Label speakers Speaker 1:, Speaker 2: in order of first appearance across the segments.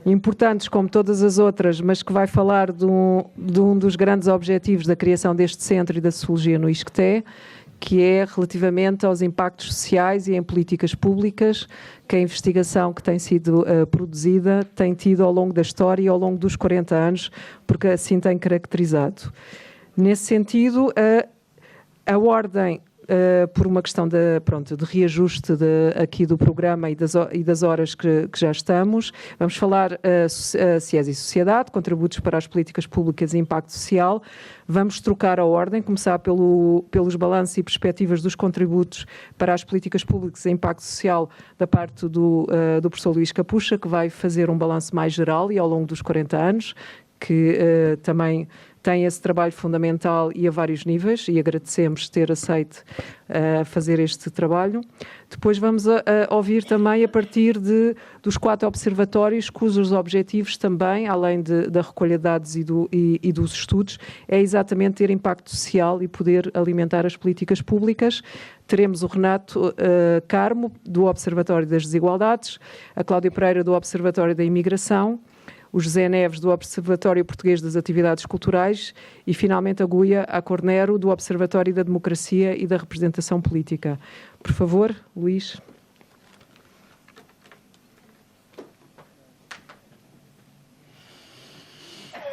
Speaker 1: importantes como todas as outras, mas que vai falar de um dos grandes objetivos da criação deste centro e da sociologia no ISCTE, que é relativamente aos impactos sociais e em políticas públicas que a investigação que tem sido produzida tem tido ao longo da história e ao longo dos 40 anos, porque assim tem caracterizado. Nesse sentido, a ordem, por uma questão de reajuste aqui do programa e das horas que já estamos, vamos falar CIES e Sociedade, contributos para as políticas públicas e impacto social. Vamos trocar a ordem, começar pelos balanços e perspectivas dos contributos para as políticas públicas e impacto social da parte do professor Luís Capucha, que vai fazer um balanço mais geral e ao longo dos 40 anos, que também tem esse trabalho fundamental e a vários níveis, e agradecemos ter aceito fazer este trabalho. Depois vamos ouvir também a partir dos 4 observatórios, cujos objetivos também, além da recolha de dados e dos estudos, é exatamente ter impacto social e poder alimentar as políticas públicas. Teremos o Renato Carmo, do Observatório das Desigualdades, a Cláudia Pereira, do Observatório da Imigração, o José Neves, do Observatório Português das Atividades Culturais e, finalmente, a Guia Acornero, do Observatório da Democracia e da Representação Política. Por favor, Luís.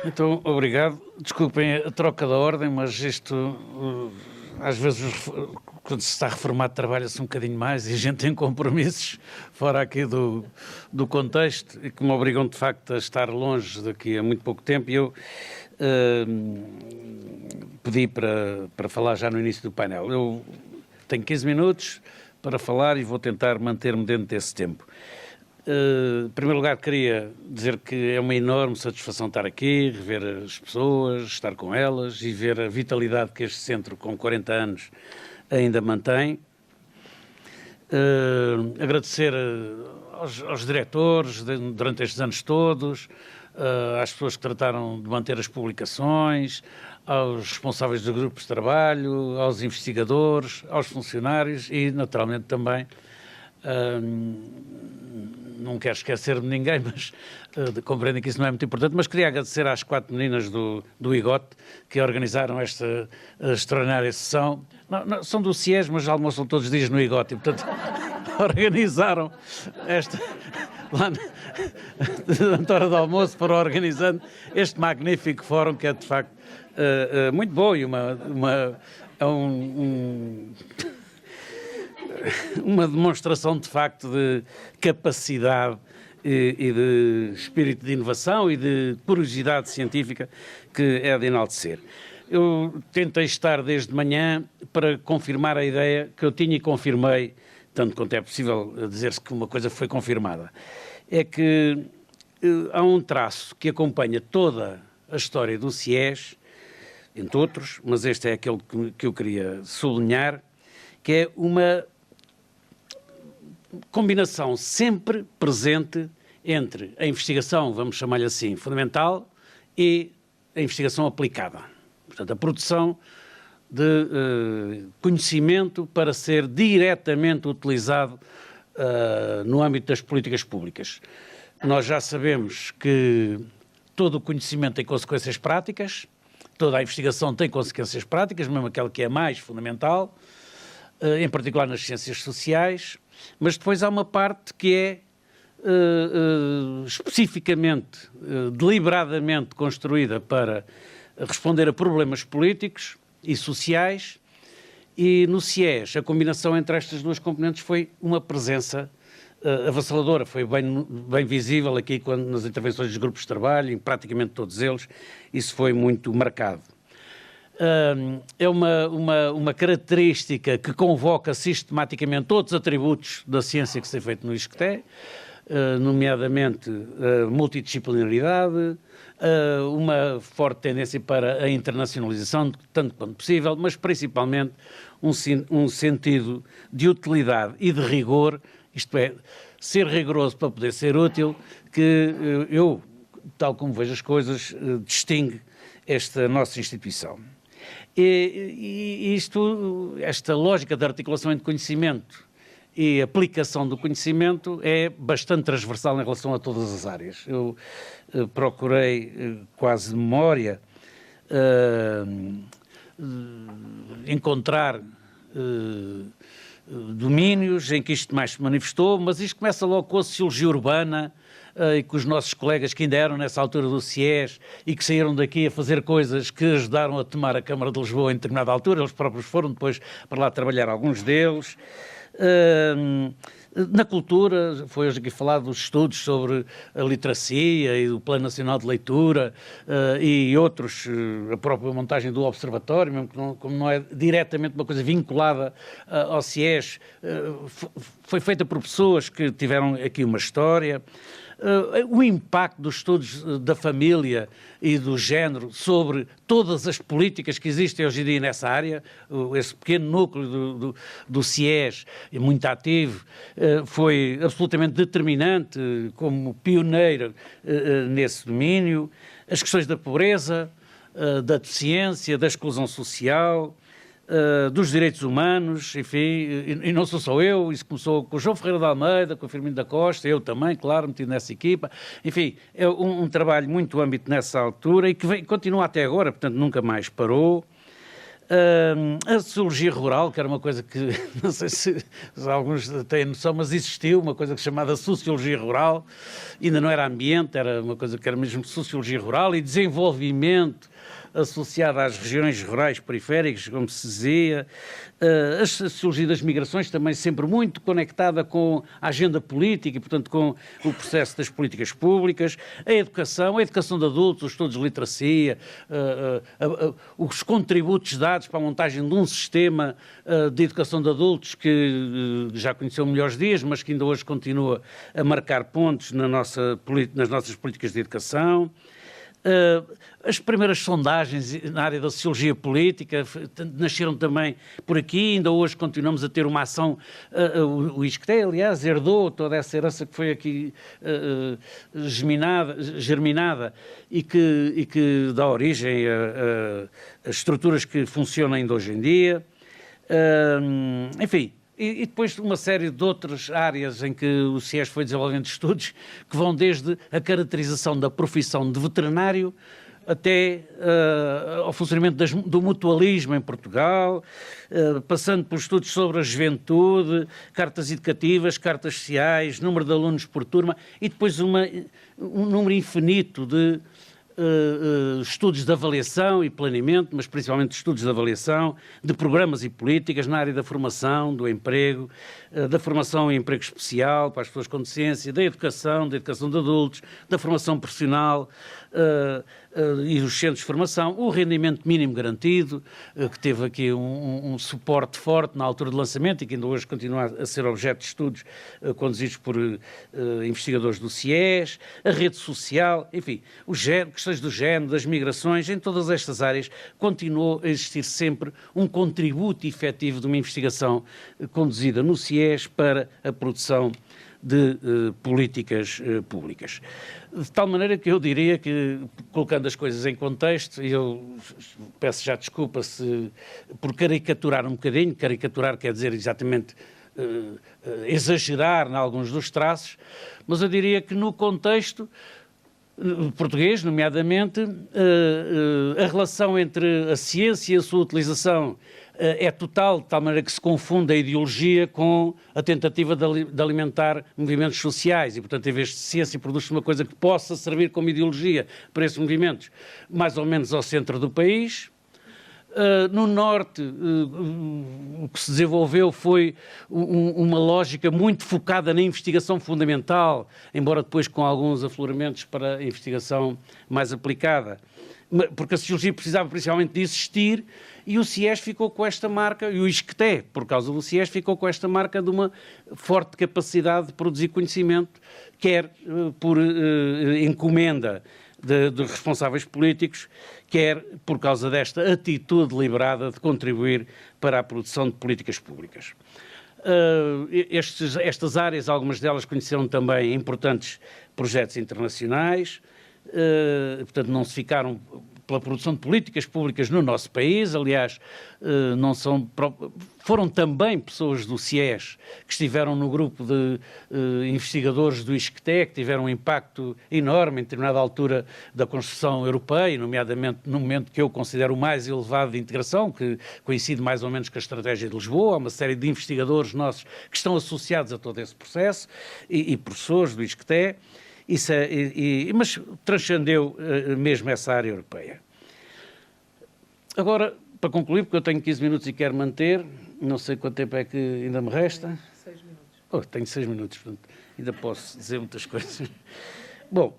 Speaker 2: Então, obrigado. Desculpem a troca da ordem, mas isto, às vezes, quando se está reformado, trabalha-se um bocadinho mais e a gente tem compromissos fora aqui do contexto e que me obrigam, de facto, a estar longe daqui a muito pouco tempo. E eu pedi para falar já no início do painel. Eu tenho 15 minutos para falar e vou tentar manter-me dentro desse tempo. Em primeiro lugar, queria dizer que é uma enorme satisfação estar aqui, rever as pessoas, estar com elas e ver a vitalidade que este centro, com 40 anos, ainda mantém. Agradecer aos diretores durante estes anos todos, às pessoas que trataram de manter as publicações, aos responsáveis dos grupos de trabalho, aos investigadores, aos funcionários e, naturalmente, também, não quero esquecer de ninguém, mas compreendem que isso não é muito importante, mas queria agradecer às 4 meninas do IGOT que organizaram esta extraordinária sessão. Não, são do CIES, mas almoçam todos os dias no IGOT e, portanto, organizaram esta... lá na hora do almoço, foram organizando este magnífico fórum que é, de facto, muito bom e uma demonstração, de facto, de capacidade e de espírito de inovação e de curiosidade científica que é de enaltecer. Eu tentei estar desde manhã para confirmar a ideia que eu tinha e confirmei, tanto quanto é possível dizer-se que uma coisa foi confirmada. É que há um traço que acompanha toda a história do CIES, entre outros, mas este é aquele que eu queria sublinhar, que é uma combinação sempre presente entre a investigação, vamos chamar-lhe assim, fundamental e a investigação aplicada. Portanto, a produção de conhecimento para ser diretamente utilizado no âmbito das políticas públicas. Nós já sabemos que todo o conhecimento tem consequências práticas, toda a investigação tem consequências práticas, mesmo aquela que é mais fundamental, em particular nas ciências sociais, mas depois há uma parte que é especificamente, deliberadamente construída para responder a problemas políticos e sociais, e no CIES a combinação entre estas duas componentes foi uma presença avassaladora, foi bem visível aqui nas intervenções dos grupos de trabalho, em praticamente todos eles, isso foi muito marcado. É uma característica que convoca sistematicamente todos os atributos da ciência que se tem feito no ISCTE, nomeadamente multidisciplinaridade, uma forte tendência para a internacionalização, tanto quanto possível, mas principalmente um sentido de utilidade e de rigor, isto é, ser rigoroso para poder ser útil, que eu, tal como vejo as coisas, distingue esta nossa instituição. E esta lógica de articulação entre conhecimento e aplicação do conhecimento é bastante transversal em relação a todas as áreas. Eu procurei, quase de memória, encontrar domínios em que isto mais se manifestou, mas isto começa logo com a sociologia urbana, e com os nossos colegas que ainda eram nessa altura do CIES e que saíram daqui a fazer coisas que ajudaram a tomar a Câmara de Lisboa em determinada altura. Eles próprios foram depois para lá trabalhar, alguns deles. Na cultura, foi hoje aqui falado dos estudos sobre a literacia e o Plano Nacional de Leitura e outros, a própria montagem do Observatório, mesmo que como não é diretamente uma coisa vinculada ao CIES, foi feita por pessoas que tiveram aqui uma história. O impacto dos estudos da família e do género sobre todas as políticas que existem hoje em dia nessa área, esse pequeno núcleo do CIES, muito ativo, foi absolutamente determinante como pioneiro nesse domínio. As questões da pobreza, da deficiência, da exclusão social, dos direitos humanos, enfim, e não sou só eu, isso começou com o João Ferreira de Almeida, com o Firmino da Costa, eu também, claro, metido nessa equipa, enfim, é um trabalho muito âmbito nessa altura e que continua até agora, portanto nunca mais parou. A sociologia rural, que era uma coisa que, não sei se alguns têm noção, mas existiu uma coisa chamada sociologia rural, ainda não era ambiente, era uma coisa que era mesmo sociologia rural e desenvolvimento associada às regiões rurais periféricas, como se dizia, a sociologia das migrações também sempre muito conectada com a agenda política e, portanto, com o processo das políticas públicas, a educação de adultos, os estudos de literacia, os contributos dados para a montagem de um sistema de educação de adultos que já conheceu melhores dias, mas que ainda hoje continua a marcar pontos nas nossas políticas de educação. As primeiras sondagens na área da sociologia política nasceram também por aqui, ainda hoje continuamos a ter uma ação, o ISCTE, aliás, herdou toda essa herança que foi aqui germinada e que dá origem a estruturas que funcionam ainda hoje em dia. Enfim, e depois uma série de outras áreas em que o CIES foi desenvolvendo estudos que vão desde a caracterização da profissão de veterinário até ao funcionamento do mutualismo em Portugal, passando por estudos sobre a juventude, cartas educativas, cartas sociais, número de alunos por turma e depois um número infinito de estudos de avaliação e planeamento, mas principalmente estudos de avaliação, de programas e políticas na área da formação, do emprego, da formação em emprego especial para as pessoas com deficiência, da educação de adultos, da formação profissional e os centros de formação, o rendimento mínimo garantido, que teve aqui um suporte forte na altura do lançamento e que ainda hoje continua a ser objeto de estudos conduzidos por investigadores do CIES, a rede social, enfim, questões do género, das migrações, em todas estas áreas continuou a existir sempre um contributo efetivo de uma investigação conduzida no CIES para a produção de políticas públicas. De tal maneira que eu diria que, colocando as coisas em contexto, e eu peço já desculpa por caricaturar um bocadinho, caricaturar quer dizer exatamente exagerar em alguns dos traços, mas eu diria que no contexto português, nomeadamente, a relação entre a ciência e a sua utilização é total, de tal maneira que se confunde a ideologia com a tentativa de alimentar movimentos sociais e, portanto, em vez de ciência produz uma coisa que possa servir como ideologia para esses movimentos, mais ou menos ao centro do país. No Norte, o que se desenvolveu foi uma lógica muito focada na investigação fundamental, embora depois com alguns afloramentos para a investigação mais aplicada, porque a sociologia precisava principalmente de existir e o CIES ficou com esta marca, e o ISCTE, por causa do CIES, ficou com esta marca de uma forte capacidade de produzir conhecimento, quer por encomenda dos responsáveis políticos, quer por causa desta atitude deliberada de contribuir para a produção de políticas públicas. Estas áreas, algumas delas conheceram também importantes projetos internacionais, portanto não se ficaram pela produção de políticas públicas no nosso país. Aliás, foram também pessoas do CIES que estiveram no grupo de investigadores do ISCTE, que tiveram um impacto enorme em determinada altura da construção europeia, nomeadamente no momento que eu considero o mais elevado de integração, que coincide mais ou menos com a estratégia de Lisboa. Há uma série de investigadores nossos que estão associados a todo esse processo e professores do ISCTE. Mas transcendeu mesmo essa área europeia. Agora, para concluir, porque eu tenho 15 minutos e quero manter, não sei quanto tempo é que ainda me resta.
Speaker 1: 6 minutos.
Speaker 2: Tenho 6 minutos, portanto, ainda posso dizer muitas coisas. Bom,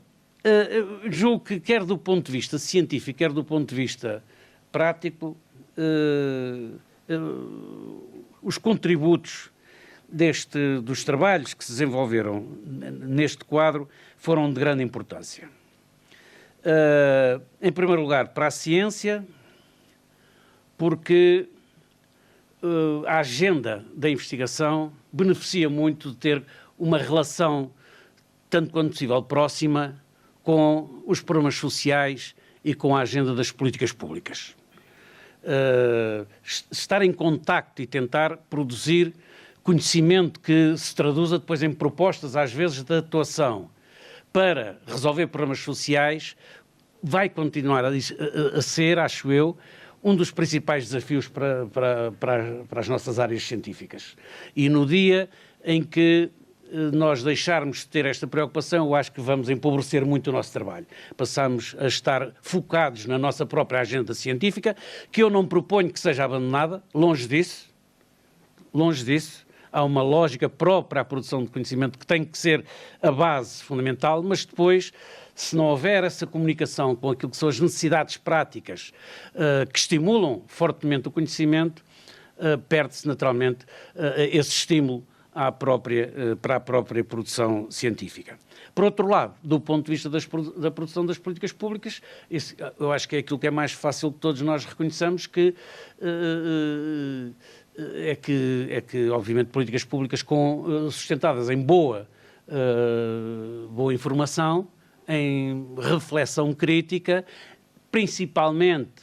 Speaker 2: julgo que quer do ponto de vista científico, quer do ponto de vista prático, os contributos dos trabalhos que se desenvolveram neste quadro foram de grande importância. Em primeiro lugar, para a ciência, porque a agenda da investigação beneficia muito de ter uma relação, tanto quanto possível, próxima com os problemas sociais e com a agenda das políticas públicas. Estar em contacto e tentar produzir conhecimento que se traduza depois em propostas, às vezes, de atuação para resolver problemas sociais, vai continuar a ser, acho eu, um dos principais desafios para as nossas áreas científicas. E no dia em que nós deixarmos de ter esta preocupação, eu acho que vamos empobrecer muito o nosso trabalho. Passamos a estar focados na nossa própria agenda científica, que eu não proponho que seja abandonada, longe disso. Há uma lógica própria à produção de conhecimento que tem que ser a base fundamental, mas depois, se não houver essa comunicação com aquilo que são as necessidades práticas que estimulam fortemente o conhecimento, perde-se naturalmente esse estímulo para a própria produção científica. Por outro lado, do ponto de vista da produção das políticas públicas, eu acho que é aquilo que é mais fácil que todos nós reconheçamos, que obviamente, políticas públicas sustentadas em boa informação, em reflexão crítica, principalmente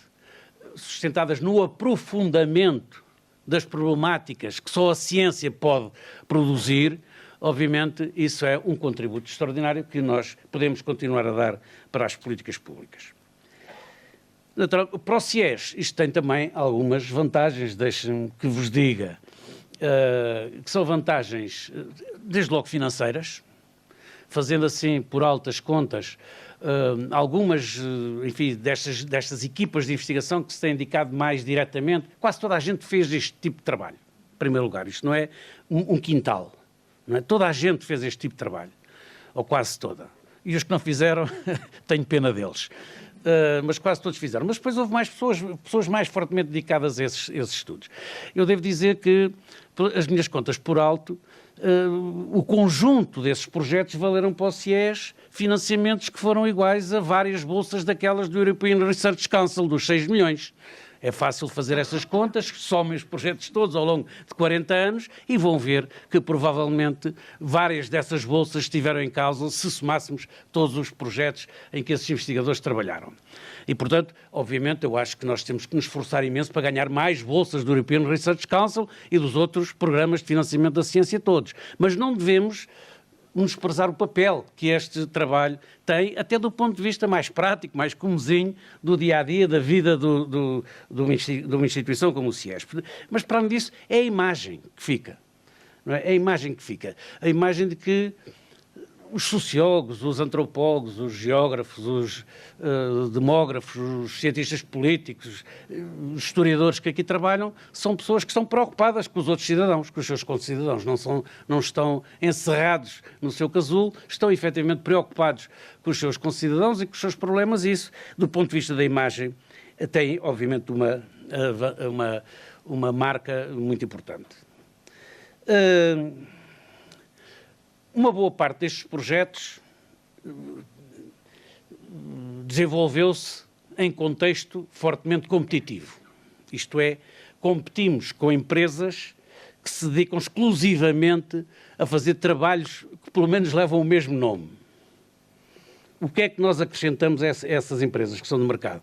Speaker 2: sustentadas no aprofundamento das problemáticas que só a ciência pode produzir, obviamente, isso é um contributo extraordinário que nós podemos continuar a dar para as políticas públicas. Para o CIES, isto tem também algumas vantagens, deixem-me que vos diga, que são vantagens, desde logo financeiras, fazendo assim, por altas contas, algumas, enfim, destas equipas de investigação que se têm indicado mais diretamente, quase toda a gente fez este tipo de trabalho, em primeiro lugar. Isto não é um quintal, não é? Toda a gente fez este tipo de trabalho, ou quase toda. E os que não fizeram, tenho pena deles. Mas quase todos fizeram. Mas depois houve mais pessoas mais fortemente dedicadas a esses estudos. Eu devo dizer que, as minhas contas por alto, o conjunto desses projetos valeram para o CIES financiamentos que foram iguais a várias bolsas daquelas do European Research Council, dos 6 milhões. É fácil fazer essas contas, somem os projetos todos ao longo de 40 anos e vão ver que provavelmente várias dessas bolsas estiveram em causa se somássemos todos os projetos em que esses investigadores trabalharam. E, portanto, obviamente, eu acho que nós temos que nos esforçar imenso para ganhar mais bolsas do European Research Council e dos outros programas de financiamento da ciência todos. Mas não devemos menosprezar o papel que este trabalho tem, até do ponto de vista mais prático, mais comezinho, do dia-a-dia, da vida de uma instituição como o CIES. Mas, para além disso, é a imagem que fica. Não é? É a imagem que fica. A imagem de que os sociólogos, os antropólogos, os geógrafos, os demógrafos, os cientistas políticos, os historiadores que aqui trabalham, são pessoas que estão preocupadas com os outros cidadãos, com os seus concidadãos. Não estão encerrados no seu casulo, estão efetivamente preocupados com os seus concidadãos e com os seus problemas. E isso, do ponto de vista da imagem, tem, obviamente, uma marca muito importante. Uma boa parte destes projetos desenvolveu-se em contexto fortemente competitivo. Isto é, competimos com empresas que se dedicam exclusivamente a fazer trabalhos que pelo menos levam o mesmo nome. o que é que nós acrescentamos a essas empresas que são do mercado?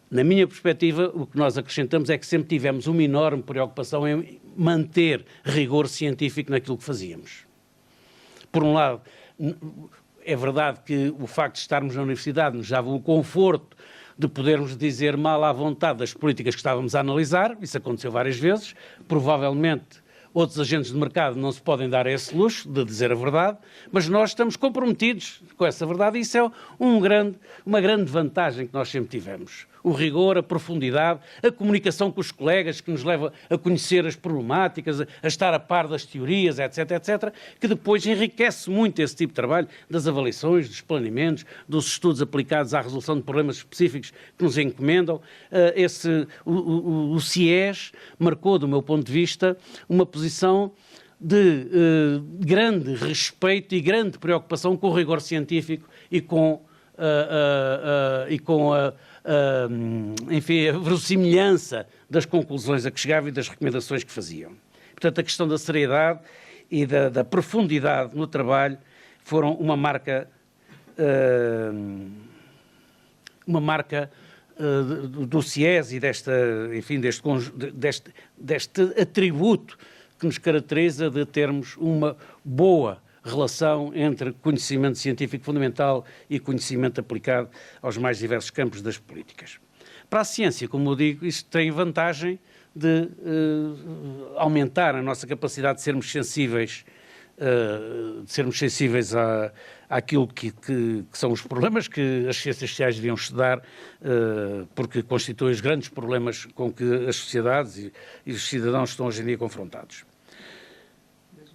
Speaker 2: Na minha perspectiva, o que nós acrescentamos é que sempre tivemos uma enorme preocupação em manter rigor científico naquilo que fazíamos. Por um lado, é verdade que o facto de estarmos na universidade nos dava o conforto de podermos dizer mal à vontade das políticas que estávamos a analisar, isso aconteceu várias vezes, provavelmente outros agentes de mercado não se podem dar esse luxo de dizer a verdade, mas nós estamos comprometidos com essa verdade e isso é uma grande vantagem que nós sempre tivemos. O rigor, a profundidade, a comunicação com os colegas que nos leva a conhecer as problemáticas, a estar a par das teorias, etc, etc, que depois enriquece muito esse tipo de trabalho, das avaliações, dos planeamentos, dos estudos aplicados à resolução de problemas específicos que nos encomendam. O CIES marcou, do meu ponto de vista, uma posição de grande respeito e grande preocupação com o rigor científico e com enfim, a verossimilhança das conclusões a que chegavam e das recomendações que faziam. Portanto, a questão da seriedade e da profundidade no trabalho foram uma marca do CIES e deste atributo que nos caracteriza de termos uma boa relação entre conhecimento científico fundamental e conhecimento aplicado aos mais diversos campos das políticas. Para a ciência, como eu digo, isto tem vantagem de aumentar a nossa capacidade de sermos sensíveis, àquilo que são os problemas que as ciências sociais deviam estudar, porque constituem os grandes problemas com que as sociedades e os cidadãos estão hoje em dia confrontados.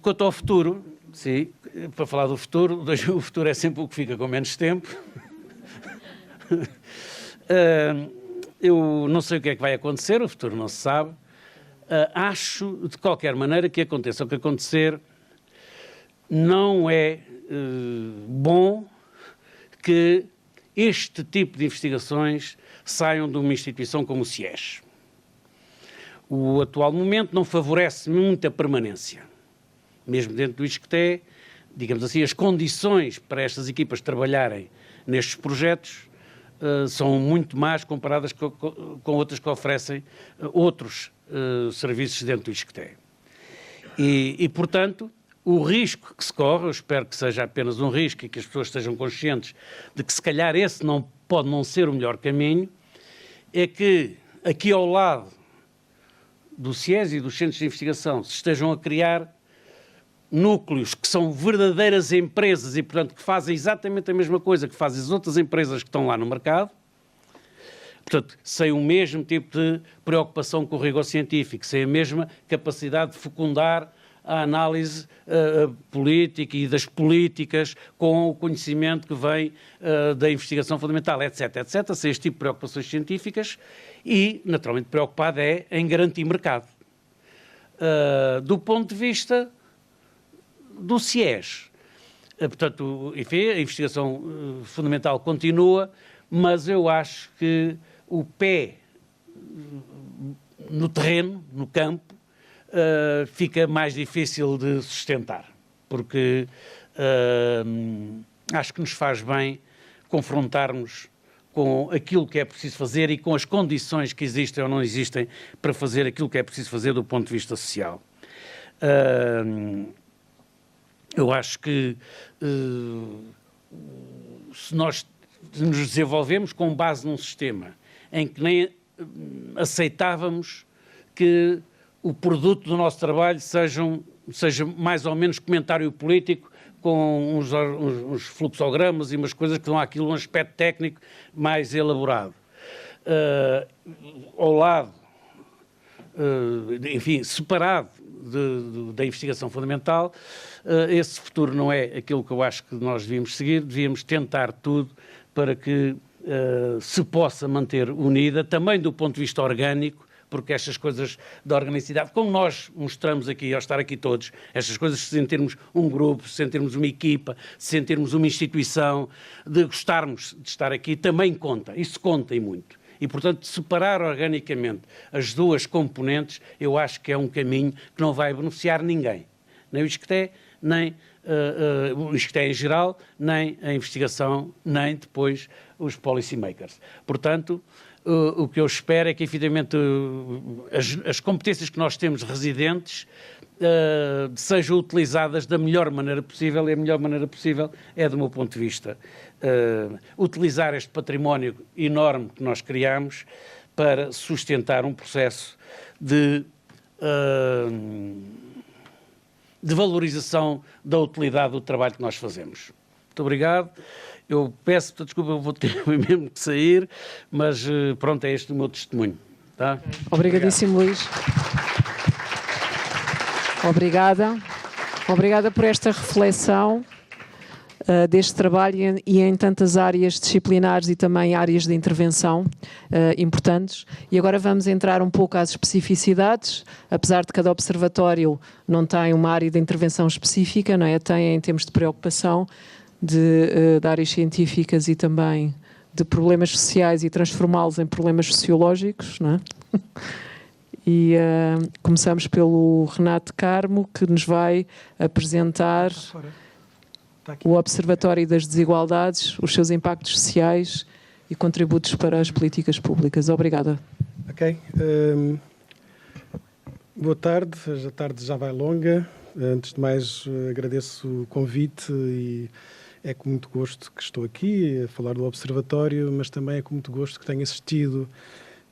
Speaker 2: Quanto ao futuro, sim, para falar do futuro, o futuro é sempre o que fica com menos tempo. Eu não sei o que é que vai acontecer, o futuro não se sabe. Acho, de qualquer maneira, que aconteça o que acontecer, não é bom que este tipo de investigações saiam de uma instituição como o CIES. O atual momento não favorece muito a permanência. Mesmo dentro do ISCTE, digamos assim, as condições para estas equipas trabalharem nestes projetos são muito más comparadas com outras que oferecem outros serviços dentro do ISCTE. E, portanto, o risco que se corre, eu espero que seja apenas um risco e que as pessoas estejam conscientes de que se calhar esse pode não ser o melhor caminho, é que aqui ao lado do CIES e dos centros de investigação se estejam a criar núcleos que são verdadeiras empresas e, portanto, que fazem exatamente a mesma coisa que fazem as outras empresas que estão lá no mercado, portanto, sem o mesmo tipo de preocupação com o rigor científico, sem a mesma capacidade de fecundar a análise política e das políticas com o conhecimento que vem da investigação fundamental, etc, etc, sem este tipo de preocupações científicas e, naturalmente, preocupado é em garantir mercado. Do ponto de vista do CIES. Portanto, enfim, a investigação fundamental continua, mas eu acho que o pé no terreno, no campo, fica mais difícil de sustentar, porque acho que nos faz bem confrontarmos com aquilo que é preciso fazer e com as condições que existem ou não existem para fazer aquilo que é preciso fazer do ponto de vista social. Eu acho que se nós nos desenvolvemos com base num sistema em que nem aceitávamos que o produto do nosso trabalho seja mais ou menos comentário político com uns fluxogramas e umas coisas que dão àquilo um aspecto técnico mais elaborado. Ao lado, enfim, separado da investigação fundamental, esse futuro não é aquilo que eu acho que nós devíamos seguir, devíamos tentar tudo para que se possa manter unida, também do ponto de vista orgânico, porque estas coisas da organicidade, como nós mostramos aqui, ao estar aqui todos, estas coisas de sentirmos um grupo, de sentirmos uma equipa, de sentirmos uma instituição, de gostarmos de estar aqui, também conta, isso conta e muito. E, portanto, separar organicamente as duas componentes, eu acho que é um caminho que não vai beneficiar ninguém. Nem o ISCTE, nem o ISCTE em geral, nem a investigação, nem depois os policymakers. Portanto, o que eu espero é que, efetivamente, as competências que nós temos residentes sejam utilizadas da melhor maneira possível, e a melhor maneira possível é, do meu ponto de vista, utilizar este património enorme que nós criamos para sustentar um processo de valorização da utilidade do trabalho que nós fazemos. Muito obrigado. Eu peço desculpa, eu vou ter mesmo que sair, mas pronto, é este o meu testemunho. Tá?
Speaker 1: Obrigadíssimo, Luís. Obrigada por esta reflexão deste trabalho e em tantas áreas disciplinares e também áreas de intervenção importantes. E agora vamos entrar um pouco às especificidades, apesar de cada observatório não tem uma área de intervenção específica, não é? Tem em termos de preocupação de áreas científicas e também de problemas sociais e transformá-los em problemas sociológicos, não é? E começamos pelo Renato Carmo, que nos vai apresentar o Observatório das Desigualdades, os seus impactos sociais e contributos para as políticas públicas. Obrigada.
Speaker 3: Ok. Boa tarde. A tarde já vai longa. Antes de mais, agradeço o convite e é com muito gosto que estou aqui a falar do Observatório, mas também é com muito gosto que tenho assistido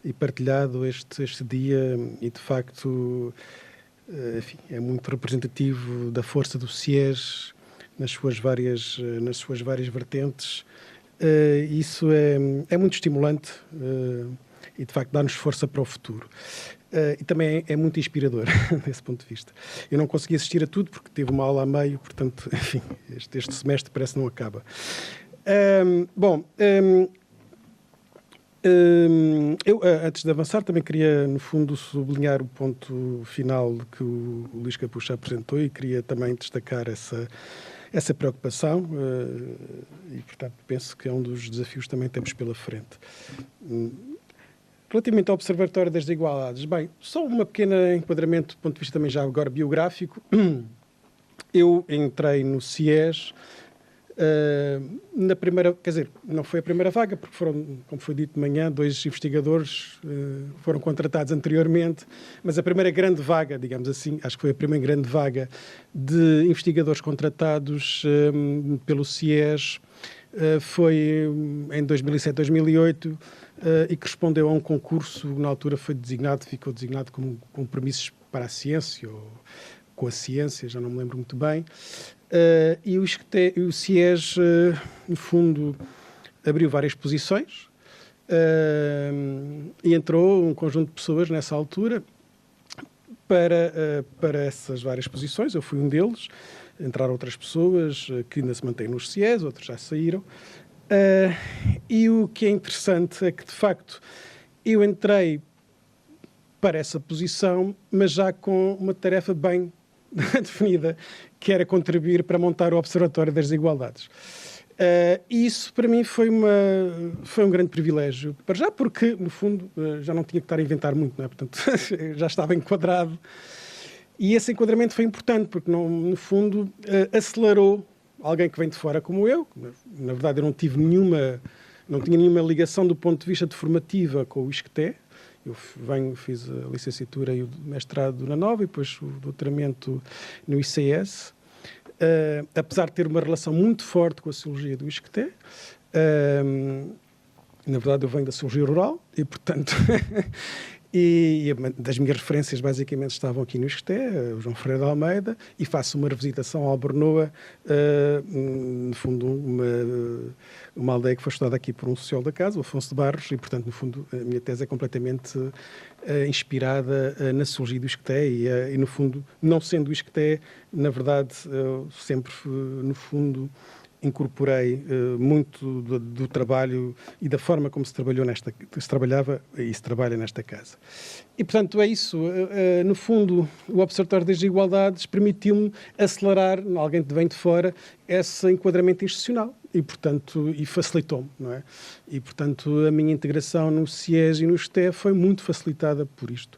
Speaker 3: e partilhado este dia e, de facto, enfim, é muito representativo da força do SIES nas suas várias vertentes. Isso é muito estimulante e, de facto, dá-nos força para o futuro. E também é muito inspirador, desse ponto de vista. Eu não consegui assistir a tudo porque tive uma aula a meio, portanto, enfim, este semestre parece que não acaba. Eu, antes de avançar, também queria, no fundo, sublinhar o ponto final que o Luís Capucho apresentou e queria também destacar essa preocupação e, portanto, penso que é um dos desafios que também temos pela frente. Relativamente ao Observatório das Desigualdades, bem, só um pequeno enquadramento do ponto de vista também já agora biográfico. Eu entrei no SIES na primeira, quer dizer, não foi a primeira vaga, porque foram, como foi dito de manhã, 2 investigadores foram contratados anteriormente, mas a primeira grande vaga, digamos assim, acho que foi a primeira grande vaga de investigadores contratados pelo SIES, foi em 2007, 2008, e que respondeu a um concurso, na altura ficou designado como compromissos para a ciência, ou com a ciência, já não me lembro muito bem. E o SIES, no fundo, abriu várias posições e entrou um conjunto de pessoas nessa altura para essas várias posições. Eu fui um deles. Entraram outras pessoas que ainda se mantêm nos SIES, outros já saíram. E o que é interessante é que, de facto, eu entrei para essa posição, mas já com uma tarefa bem definida, que era contribuir para montar o Observatório das Desigualdades. E isso, para mim, foi um grande privilégio. Para já, porque, no fundo, já não tinha que estar a inventar muito, não é? Portanto, já estava enquadrado. E esse enquadramento foi importante, porque, no fundo, acelerou alguém que vem de fora como eu. Na verdade, eu não tinha nenhuma ligação do ponto de vista de formativa com o ISCTE. Eu fiz a licenciatura e o mestrado na Nova e depois o doutoramento no ICS. Apesar de ter uma relação muito forte com a sociologia do ISCTE, na verdade eu venho da sociologia rural e, portanto, e das minhas referências basicamente estavam aqui no ISCTE, o João Ferreira de Almeida, e faço uma revisitação ao Albernoa, no fundo uma aldeia que foi estudada aqui por um sociólogo da casa, o Afonso de Barros, e portanto no fundo a minha tese é completamente inspirada na sociologia do ISCTE e no fundo, não sendo o ISCTE, na verdade eu sempre no fundo incorporei muito do trabalho e da forma como se trabalhava e se trabalha nesta casa. E, portanto, é isso. No fundo, o Observatório das Desigualdades permitiu-me acelerar, alguém que vem de fora, esse enquadramento institucional e, portanto, facilitou-me, não é? E, portanto, a minha integração no SIES e no ISCTE foi muito facilitada por isto.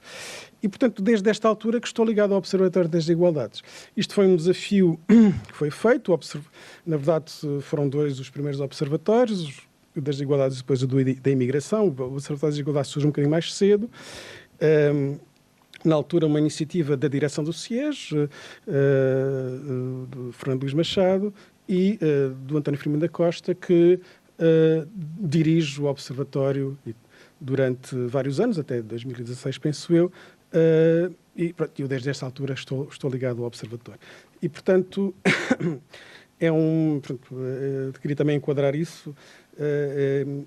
Speaker 3: E, portanto, desde esta altura que estou ligado ao Observatório das Desigualdades. Isto foi um desafio que foi feito. Na verdade, foram 2 os primeiros observatórios, o das Desigualdades e depois o da Imigração. O Observatório das Desigualdades surge um bocadinho mais cedo. Na altura, uma iniciativa da direção do SIES, do Fernando Luís Machado e do António Firmino da Costa, que dirige o Observatório durante vários anos, até 2016, penso eu, e eu desde esta altura estou ligado ao Observatório. E, portanto, queria também enquadrar isso,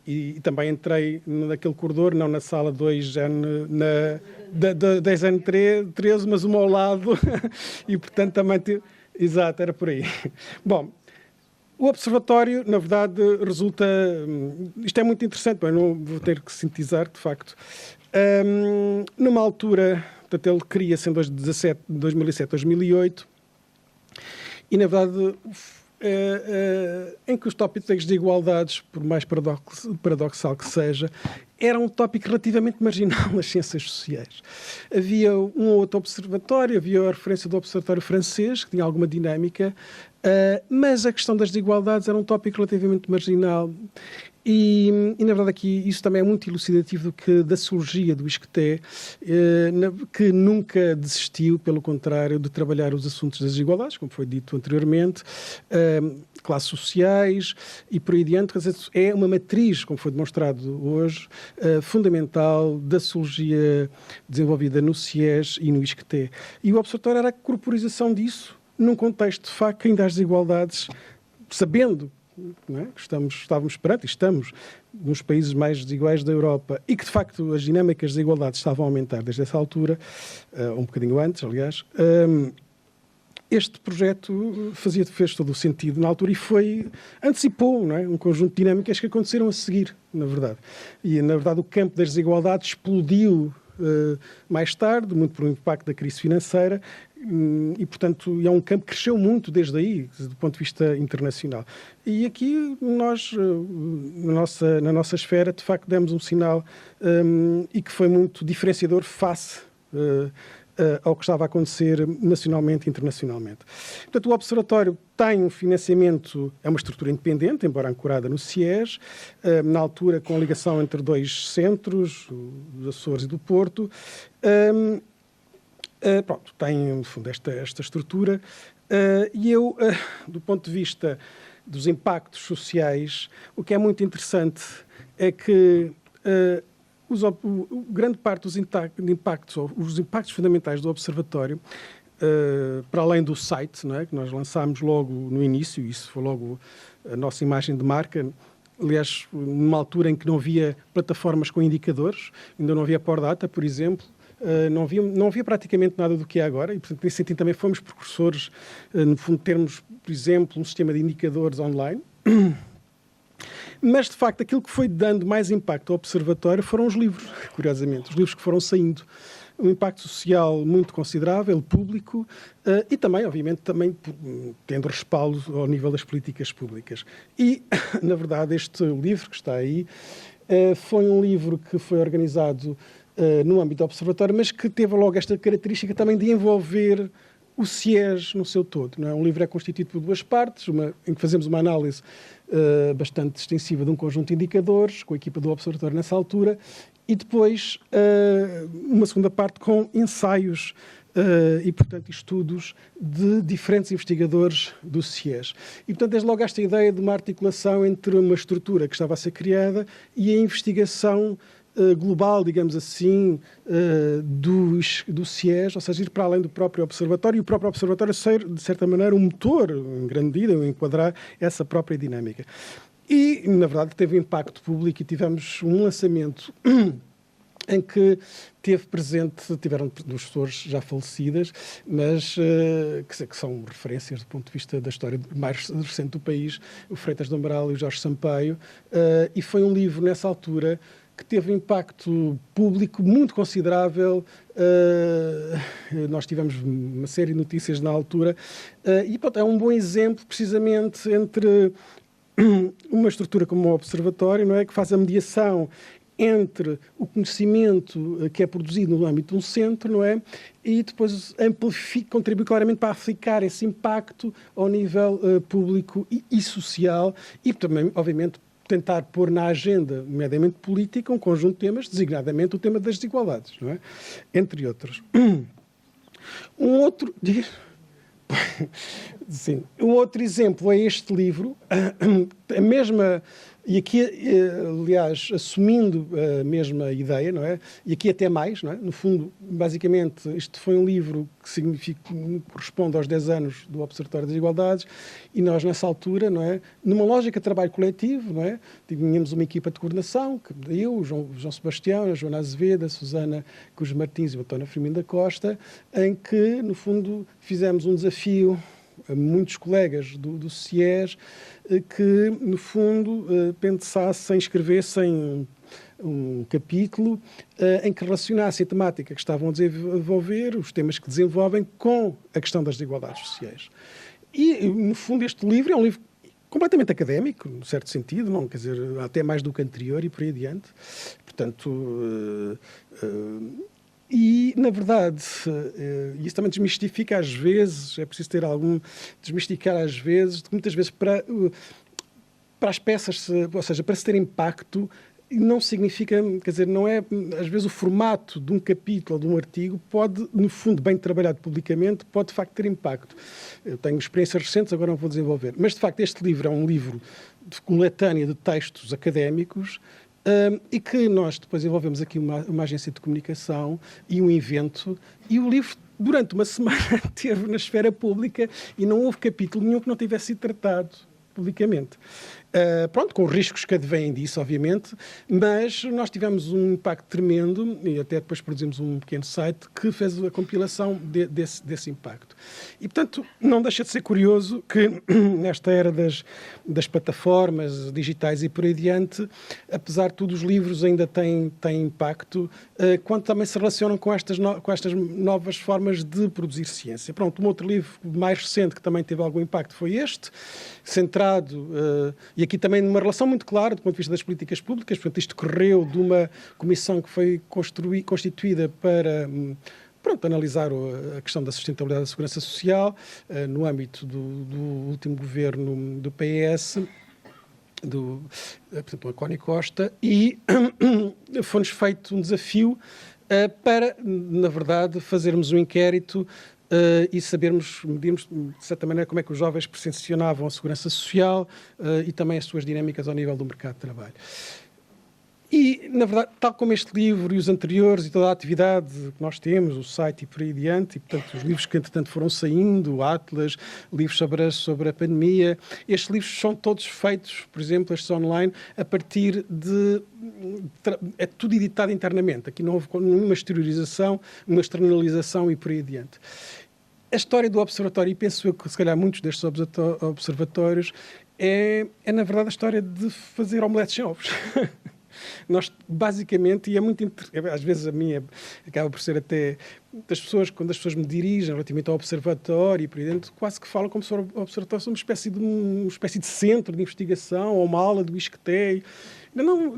Speaker 3: e também entrei naquele corredor, não na sala 2N, da 10N13, mas uma ao lado, e, portanto, também... Exato, era por aí. Bom, o Observatório, na verdade, resulta... Isto é muito interessante, mas não vou ter que sintetizar, de facto. Numa altura, portanto, ele cria-se em 2007, 2008, e, na verdade, em que os tópicos das desigualdades, por mais paradoxal que seja, era um tópico relativamente marginal nas ciências sociais. Havia um ou outro observatório, havia a referência do Observatório francês, que tinha alguma dinâmica, mas a questão das desigualdades era um tópico relativamente marginal. E, na verdade, aqui isso também é muito elucidativo da sociologia do ISCTE, que nunca desistiu, pelo contrário, de trabalhar os assuntos das desigualdades, como foi dito anteriormente, classes sociais e por aí adiante. Quer dizer, é uma matriz, como foi demonstrado hoje, fundamental da sociologia desenvolvida no SIES e no ISCTE. E o Observatório era a corporização disso, num contexto de facto que ainda há desigualdades, sabendo, não é, que estávamos perante, e estamos nos países mais desiguais da Europa, e que de facto as dinâmicas de desigualdades estavam a aumentar desde essa altura, um bocadinho antes, aliás. Este projeto fez todo o sentido na altura e antecipou, não é, um conjunto de dinâmicas que aconteceram a seguir, na verdade. E, na verdade, o campo das desigualdades explodiu mais tarde, muito por um impacto da crise financeira, e, portanto, é um campo que cresceu muito desde aí, do ponto de vista internacional. E aqui nós, na nossa esfera, de facto, demos um sinal e que foi muito diferenciador face ao que estava a acontecer nacionalmente e internacionalmente. Portanto, o Observatório tem um financiamento, é uma estrutura independente, embora ancorada no SIES, na altura com a ligação entre 2 centros, dos Açores e do Porto. Tem, no fundo, esta estrutura. E eu, do ponto de vista dos impactos sociais, o que é muito interessante é que grande parte dos impactos, ou os impactos fundamentais do Observatório, para além do site, não é, que nós lançámos logo no início, isso foi logo a nossa imagem de marca, aliás, numa altura em que não havia plataformas com indicadores, ainda não havia Power Data, por exemplo, não havia praticamente nada do que é agora, e, portanto, nesse sentido também fomos precursores, no fundo, termos, por exemplo, um sistema de indicadores online. Mas, de facto, aquilo que foi dando mais impacto ao Observatório foram os livros, curiosamente, os livros que foram saindo. Um impacto social muito considerável, público, e também, obviamente, também tendo respaldo ao nível das políticas públicas. E, na verdade, este livro que está aí foi um livro que foi organizado no âmbito do Observatório, mas que teve logo esta característica também de envolver o SIES no seu todo. Não é? Um livro é constituído por 2 partes, em que fazemos uma análise bastante extensiva de um conjunto de indicadores, com a equipa do Observatório nessa altura, e depois uma segunda parte com ensaios e, portanto, estudos de diferentes investigadores do SIES. E, portanto, desde logo esta ideia de uma articulação entre uma estrutura que estava a ser criada e a investigação global, digamos assim, do SIES, ou seja, ir para além do próprio Observatório, e o próprio Observatório ser, de certa maneira, um motor, em grande medida, a enquadrar essa própria dinâmica. E, na verdade, teve impacto público e tivemos um lançamento em que tiveram professores já falecidas, mas que são referências do ponto de vista da história mais recente do país, o Freitas do Amaral e o Jorge Sampaio, e foi um livro, nessa altura, que teve um impacto público muito considerável. Nós tivemos uma série de notícias na altura, e pronto, é um bom exemplo, precisamente, entre uma estrutura como o Observatório, não é, que faz a mediação entre o conhecimento que é produzido no âmbito de um centro, não é? E depois contribui claramente para aplicar esse impacto ao nível público e social e também, obviamente, tentar pôr na agenda, nomeadamente política, um conjunto de temas, designadamente o tema das desigualdades, não é? Entre outros. Um outro exemplo é este livro, a mesma, e aqui, aliás, assumindo a mesma ideia, não é? E aqui até mais, não é? No fundo, basicamente, isto foi um livro que corresponde aos 10 anos do Observatório das Desigualdades, e nós, nessa altura, não é? Numa lógica de trabalho coletivo, não é? Tínhamos uma equipa de coordenação, eu, o João Sebastião, a Joana Azevedo, a Susana Cruz Martins e o António Firmino da Costa, em que, no fundo, fizemos um desafio a muitos colegas do CIES que, no fundo, pensassem, escrevessem um capítulo em que relacionassem a temática que estavam a desenvolver, os temas que desenvolvem, com a questão das desigualdades sociais. E, no fundo, este livro é um livro completamente académico, no certo sentido, não, quer dizer, até mais do que anterior e por aí adiante. Portanto, e, na verdade, isso também desmistifica às vezes, é preciso ter desmistificar às vezes, muitas vezes para as peças, ou seja, para se ter impacto, não significa, quer dizer, não é, às vezes o formato de um capítulo ou de um artigo pode, no fundo, bem trabalhado publicamente, pode de facto ter impacto. Eu tenho experiências recentes, agora não vou desenvolver. Mas, de facto, este livro é um livro de coletânea de textos académicos, e que nós depois desenvolvemos aqui uma agência de comunicação e um evento, e o livro, durante uma semana, esteve na esfera pública e não houve capítulo nenhum que não tivesse sido tratado publicamente. Pronto, com os riscos que advêm disso, obviamente, mas nós tivemos um impacto tremendo e até depois produzimos um pequeno site que fez a compilação desse impacto. E, portanto, não deixa de ser curioso que nesta era das plataformas digitais e por aí adiante, apesar de tudo, os livros ainda têm impacto, quando também se relacionam com estas novas formas de produzir ciência. Pronto, um outro livro mais recente que também teve algum impacto foi este, centrado, e aqui também numa relação muito clara do ponto de vista das políticas públicas. Portanto, isto correu de uma comissão que foi constituída para analisar a questão da sustentabilidade da segurança social no âmbito do último governo do PS, por exemplo, a Cóni Costa, e foi-nos feito um desafio para, na verdade, fazermos um inquérito e medirmos, de certa maneira, como é que os jovens percepcionavam a segurança social e também as suas dinâmicas ao nível do mercado de trabalho. E, na verdade, tal como este livro e os anteriores e toda a atividade que nós temos, o site e por aí adiante, e, portanto, os livros que, entretanto, foram saindo, o Atlas, livros sobre a pandemia, estes livros são todos feitos, por exemplo, estes online, a partir de... É tudo editado internamente. Aqui não houve nenhuma exteriorização, uma externalização e por aí adiante. A história do observatório, e penso eu que, se calhar, muitos destes observatórios, é na verdade, a história de fazer omeletes sem ovos. Nós, basicamente, e é muito... Às vezes a minha acaba por ser até... quando as pessoas me dirigem relativamente ao observatório e por aí dentro, quase que falam como se o observatório fosse uma espécie de centro de investigação ou uma aula do ISCTE. Não,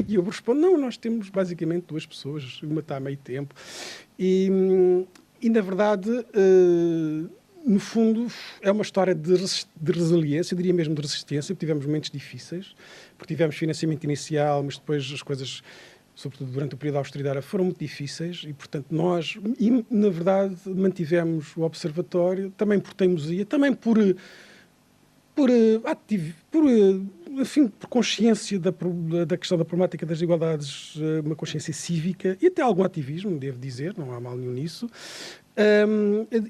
Speaker 3: e eu respondo, não, nós temos basicamente duas pessoas, uma está a meio tempo. E na verdade, no fundo, é uma história de resiliência, eu diria mesmo de resistência, porque tivemos momentos difíceis, porque tivemos financiamento inicial, mas depois as coisas, sobretudo durante o período da austeridade, foram muito difíceis e, portanto, nós, na verdade, mantivemos o observatório, também por teimosia, também por consciência da questão da problemática das desigualdades, uma consciência cívica e até algum ativismo, devo dizer, não há mal nenhum nisso.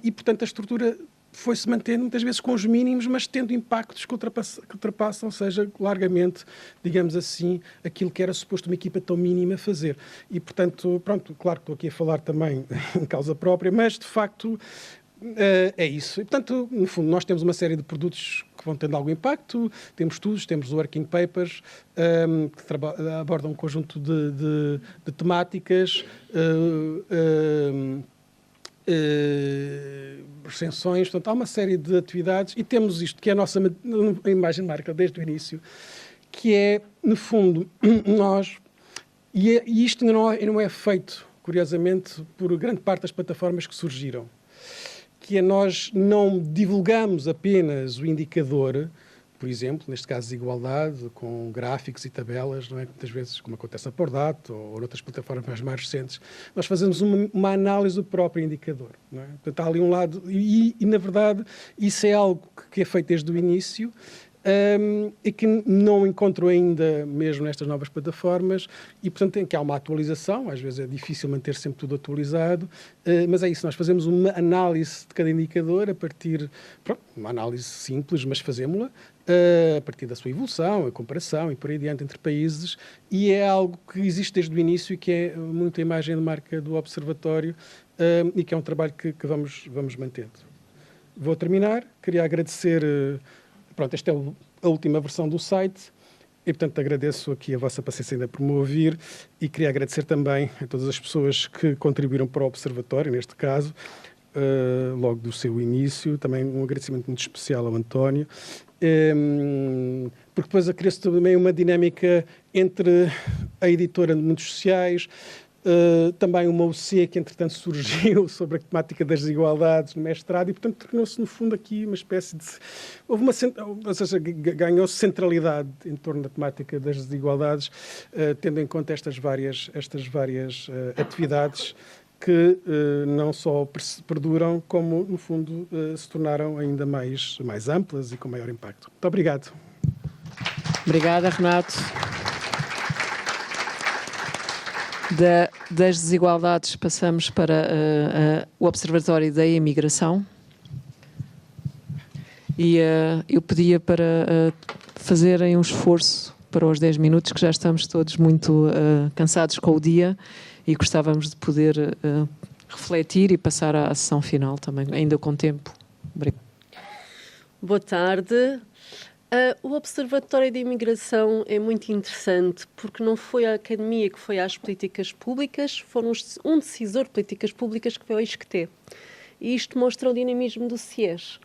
Speaker 3: E, portanto, a estrutura foi-se mantendo, muitas vezes com os mínimos, mas tendo impactos que ultrapassam, seja largamente, digamos assim, aquilo que era suposto uma equipa tão mínima fazer. E, portanto, pronto, claro que estou aqui a falar também em causa própria, mas, de facto, é isso. E, portanto, no fundo, nós temos uma série de produtos que vão tendo algum impacto, temos estudos, temos working papers, que abordam um conjunto de temáticas, recensões, portanto, há uma série de atividades e temos isto, que é a nossa imagem de marca desde o início, que é, no fundo, nós E isto não é feito, curiosamente, por grande parte das plataformas que surgiram. Que é nós não divulgamos apenas o indicador, por exemplo, neste caso desigualdade, com gráficos e tabelas, não é? Muitas vezes, como acontece na Pordato ou outras plataformas mais recentes, nós fazemos uma análise do próprio indicador. Não é? Portanto, há ali um lado, na verdade, isso é algo que é feito desde o início, e que não encontro ainda mesmo nestas novas plataformas e, portanto, tem que há uma atualização, às vezes é difícil manter sempre tudo atualizado, mas é isso, nós fazemos uma análise de cada indicador a partir, pronto, uma análise simples, mas fazemos-la a partir da sua evolução, a comparação e por aí adiante entre países, e é algo que existe desde o início e que é muito a imagem de marca do Observatório, e que é um trabalho que vamos mantendo. Vou terminar, queria agradecer. Pronto, esta é a última versão do site e, portanto, agradeço aqui a vossa paciência ainda por me ouvir e queria agradecer também a todas as pessoas que contribuíram para o Observatório, neste caso, logo do seu início. Também um agradecimento muito especial ao António, porque depois criou-se também uma dinâmica entre a editora de Mundos Sociais, também uma UC que, entretanto, surgiu sobre a temática das desigualdades no mestrado e, portanto, tornou-se, no fundo, aqui uma espécie de... ou seja, ganhou-se centralidade em torno da temática das desigualdades, tendo em conta estas várias atividades que não só perduram, como, no fundo, se tornaram ainda mais amplas e com maior impacto. Muito obrigado.
Speaker 1: Obrigada, Renato. Das desigualdades passamos para o Observatório da Imigração e eu pedia para fazerem um esforço para os 10 minutos, que já estamos todos muito cansados com o dia e gostávamos de poder refletir e passar à sessão final também, ainda com tempo. Obrigada.
Speaker 4: Boa tarde. O Observatório de Imigração é muito interessante porque não foi a Academia que foi às políticas públicas, foram um decisor de políticas públicas que foi ao ISCTE. E isto mostra o dinamismo do CIES.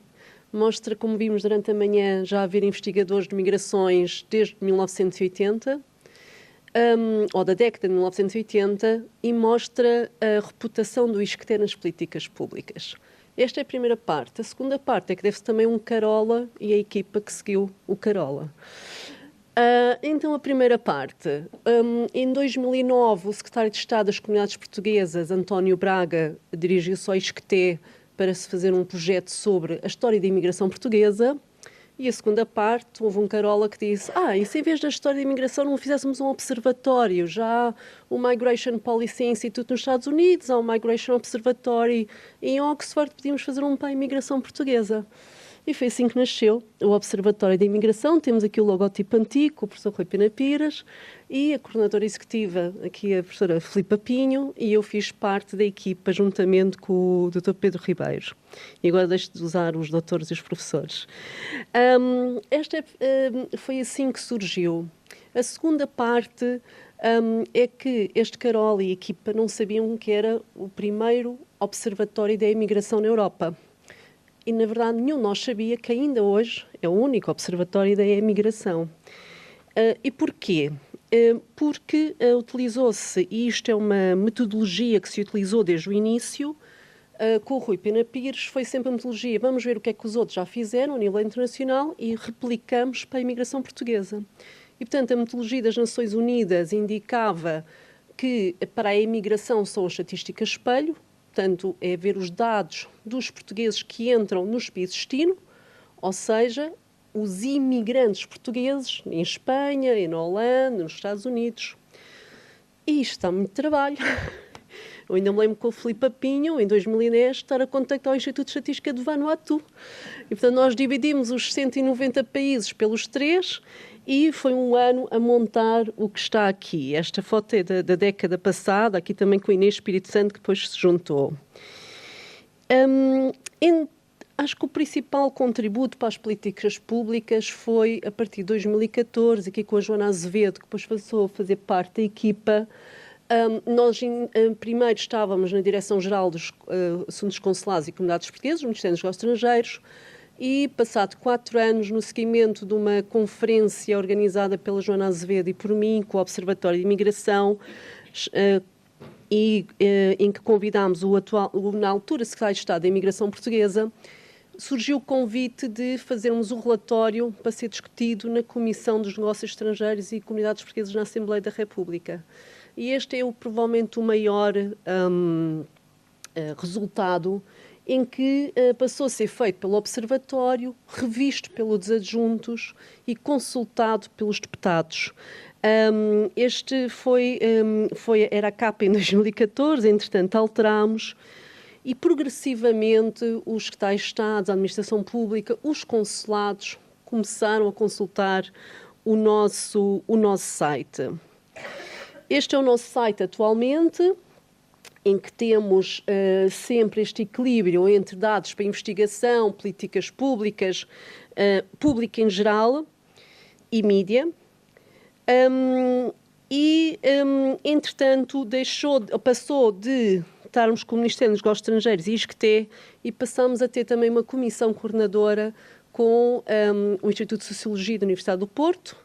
Speaker 4: Mostra, como vimos durante a manhã, já haver investigadores de migrações desde 1980, ou da década de 1980, e mostra a reputação do ISCTE nas políticas públicas. Esta é a primeira parte. A segunda parte é que deve-se também um Carola e a equipa que seguiu o Carola. Então, a primeira parte. Em 2009, o secretário de Estado das Comunidades Portuguesas, António Braga, dirigiu-se ao ISCTE para se fazer um projeto sobre a história da imigração portuguesa. E a segunda parte, houve um Carola que disse: e se em vez da história da imigração não fizéssemos um observatório? Já há o Migration Policy Institute nos Estados Unidos, há o Migration Observatory em Oxford, podíamos fazer um para a imigração portuguesa. E foi assim que nasceu o Observatório da Imigração. Temos aqui o logotipo antigo, o professor Rui Pena Pires, e a coordenadora executiva, aqui a professora Filipa Pinho, e eu fiz parte da equipa juntamente com o Dr. Pedro Ribeiro. E agora deixo de usar os doutores e os professores. Foi assim que surgiu. A segunda parte é que este Carol e a equipa não sabiam que era o primeiro Observatório da Imigração na Europa. E, na verdade, nenhum de nós sabia que ainda hoje é o único observatório da imigração. E porquê? Porque utilizou-se, e isto é uma metodologia que se utilizou desde o início, com o Rui Pena Pires, foi sempre a metodologia: vamos ver o que é que os outros já fizeram a nível internacional e replicamos para a imigração portuguesa. E, portanto, a metodologia das Nações Unidas indicava que para a imigração são as estatísticas espelho. Portanto, é ver os dados dos portugueses que entram nos países destino, ou seja, os imigrantes portugueses em Espanha, na Holanda, nos Estados Unidos. E isto dá muito trabalho. Eu ainda me lembro com o Filipe Pinho, em 2010, estar a contactar o Instituto de Estatística de Vanuatu. E, portanto, nós dividimos os 190 países pelos 3 e foi um ano a montar o que está aqui. Esta foto é da década passada, aqui também com o Inês Espírito Santo, que depois se juntou. Acho que o principal contributo para as políticas públicas foi, a partir de 2014, aqui com a Joana Azevedo, que depois passou a fazer parte da equipa. Nós, primeiro, estávamos na Direção-Geral dos Assuntos Consulares e Comunidades Portuguesas, do Ministério dos Negócios Estrangeiros, e, passado 4 anos, no seguimento de uma conferência organizada pela Joana Azevedo e por mim, com o Observatório de Imigração, em que convidámos na altura, Secretário de Estado da Imigração Portuguesa, surgiu o convite de fazermos um relatório para ser discutido na Comissão dos Negócios Estrangeiros e Comunidades Portuguesas na Assembleia da República. E este é provavelmente o maior resultado, em que passou a ser feito pelo Observatório, revisto pelos adjuntos e consultado pelos deputados. Este era a capa em 2014, entretanto alterámos, e progressivamente os secretários de Estado, a administração pública, os consulados começaram a consultar o nosso site. Este é o nosso site atualmente, em que temos sempre este equilíbrio entre dados para investigação, políticas públicas, pública em geral e mídia. Entretanto, passou de estarmos com o Ministério dos Negócios Estrangeiros e ISCTE e passamos a ter também uma comissão coordenadora com o Instituto de Sociologia da Universidade do Porto,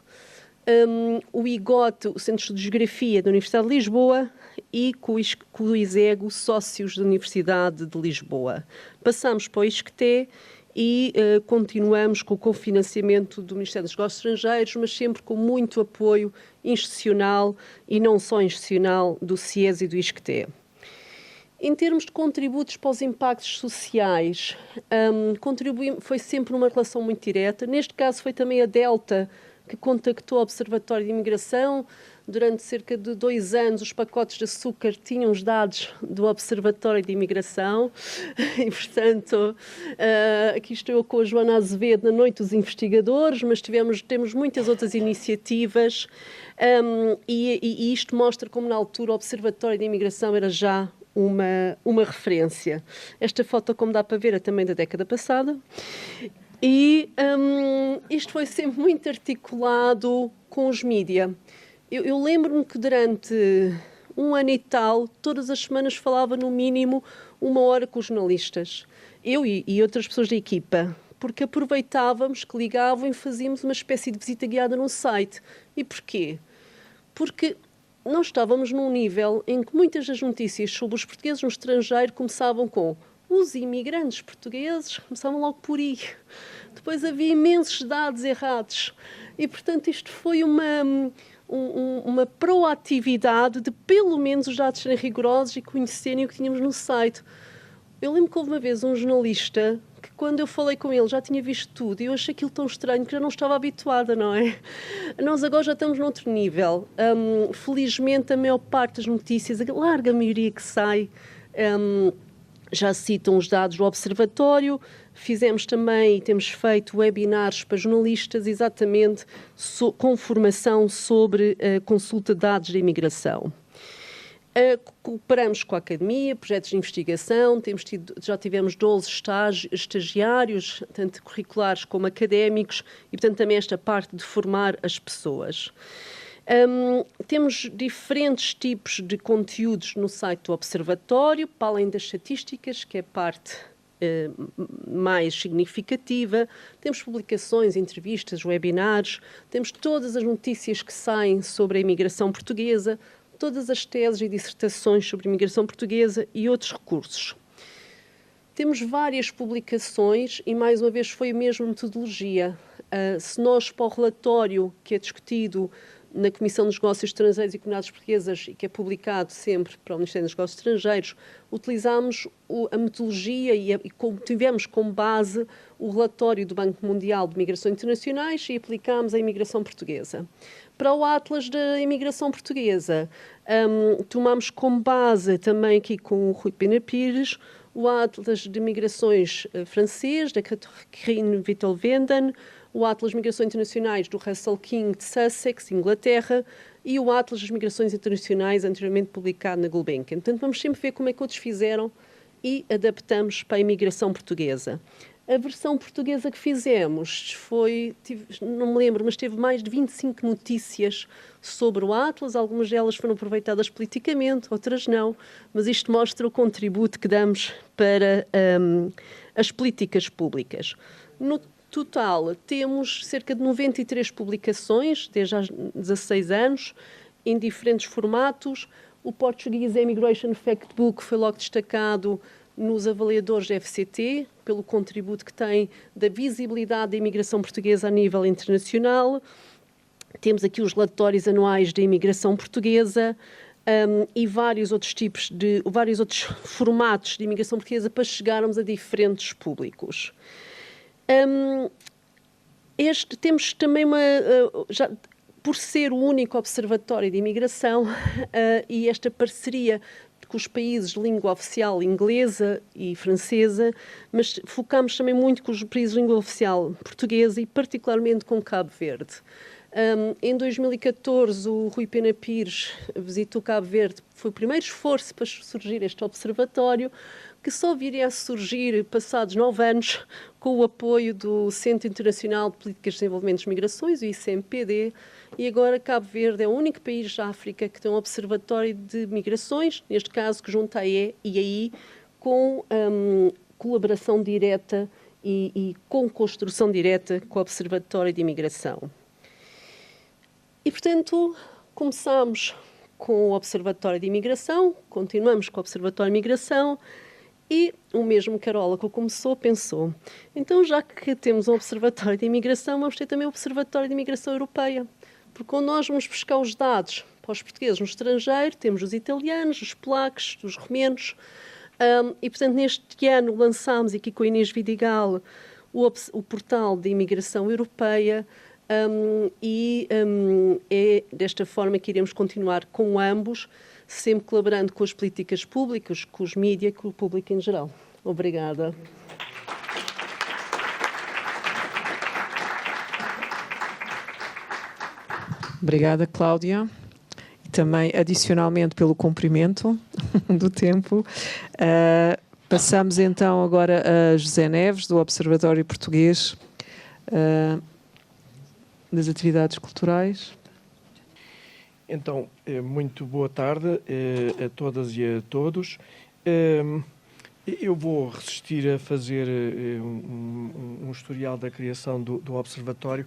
Speaker 4: o IGOT, o Centro de Geografia da Universidade de Lisboa, e com o ISEGO, sócios da Universidade de Lisboa. Passamos para o ISCTE e continuamos com o cofinanciamento do Ministério dos Negócios Estrangeiros, mas sempre com muito apoio institucional e não só institucional do CIES e do ISCTE. Em termos de contributos para os impactos sociais, foi sempre uma relação muito direta. Neste caso foi também a Delta que contactou o Observatório de Imigração. Durante cerca de 2 anos, os pacotes de açúcar tinham os dados do Observatório de Imigração. E, portanto, aqui estou eu com a Joana Azevedo na Noite dos Investigadores, mas temos muitas outras iniciativas. E isto mostra como, na altura, o Observatório de Imigração era já uma referência. Esta foto, como dá para ver, é também da década passada. E isto foi sempre muito articulado com os mídia. Eu lembro-me que durante 1 ano e tal, todas as semanas falava no mínimo 1 hora com os jornalistas. Eu e outras pessoas da equipa, porque aproveitávamos que ligavam e fazíamos uma espécie de visita guiada no site. E porquê? Porque nós estávamos num nível em que muitas das notícias sobre os portugueses no estrangeiro começavam com os imigrantes portugueses, começavam logo por aí. Depois havia imensos dados errados. E, portanto, isto foi uma proatividade de, pelo menos, os dados serem rigorosos e conhecerem o que tínhamos no site. Eu lembro que houve uma vez um jornalista que, quando eu falei com ele, já tinha visto tudo e eu achei aquilo tão estranho que já não estava habituada, não é? Nós agora já estamos noutro nível. Felizmente, a maior parte das notícias, a larga maioria que sai, já citam os dados do Observatório. Fizemos também e temos feito webinars para jornalistas exatamente com formação sobre a consulta de dados da imigração. Cooperamos com a Academia, projetos de investigação, já tivemos 12 estagiários, tanto curriculares como académicos, e, portanto, também esta parte de formar as pessoas. Temos diferentes tipos de conteúdos no site do Observatório, para além das estatísticas, que é a parte mais significativa. Temos publicações, entrevistas, webinars, temos todas as notícias que saem sobre a imigração portuguesa, todas as teses e dissertações sobre a imigração portuguesa e outros recursos. Temos várias publicações e, mais uma vez, foi a mesma metodologia. Se nós, para o relatório que é discutido na Comissão dos Negócios Estrangeiros e Comunidades Portuguesas e que é publicado sempre para o Ministério dos Negócios Estrangeiros, utilizámos a metodologia e tivemos como base o relatório do Banco Mundial de Migrações Internacionais e aplicámos a imigração portuguesa. Para o Atlas da Imigração Portuguesa, tomámos como base também aqui com o Rui Pena Pires o Atlas de Migrações francês, da Catherine Wittel-Venden, o Atlas de Migrações Internacionais do Russell King de Sussex, Inglaterra, e o Atlas das Migrações Internacionais, anteriormente publicado na Gulbenkian. Portanto, vamos sempre ver como é que outros fizeram e adaptamos para a imigração portuguesa. A versão portuguesa que fizemos não me lembro, mas teve mais de 25 notícias sobre o Atlas. Algumas delas foram aproveitadas politicamente, outras não, mas isto mostra o contributo que damos para as políticas públicas. No total, temos cerca de 93 publicações, desde há 16 anos, em diferentes formatos. O Portuguese Emigration Factbook foi logo destacado nos avaliadores da FCT, pelo contributo que tem da visibilidade da imigração portuguesa a nível internacional. Temos aqui os relatórios anuais da imigração portuguesa e vários outros formatos de imigração portuguesa para chegarmos a diferentes públicos. Temos também por ser o único observatório de imigração e esta parceria com os países de língua oficial inglesa e francesa, mas focamos também muito com os países de língua oficial portuguesa e particularmente com Cabo Verde. Em 2014, o Rui Pena Pires visitou Cabo Verde. Foi o primeiro esforço para surgir este observatório, que só viria a surgir passados 9 anos, com o apoio do Centro Internacional de Políticas de Desenvolvimento das Migrações, o ICMPD, e agora Cabo Verde é o único país da África que tem um observatório de migrações, neste caso que junta a EAI, com colaboração direta e com construção direta com o Observatório de Imigração. E, portanto, começamos com o Observatório de Imigração, continuamos com o Observatório de Imigração e o mesmo Carola que começou pensou, então já que temos um Observatório de Imigração, vamos ter também um Observatório de Imigração Europeia, porque quando nós vamos buscar os dados para os portugueses no estrangeiro, temos os italianos, os polacos, os romenos, e, portanto, neste ano lançámos aqui com a Inês Vidigal o portal de imigração europeia, é desta forma que iremos continuar com ambos, sempre colaborando com as políticas públicas, com os mídias e com o público em geral. Obrigada.
Speaker 1: Obrigada, Cláudia. E também, adicionalmente, pelo cumprimento do tempo. Passamos então agora a José Neves, do Observatório Português das Atividades Culturais.
Speaker 5: Então, muito boa tarde a todas e a todos. Eu vou resistir a fazer um historial da criação do Observatório,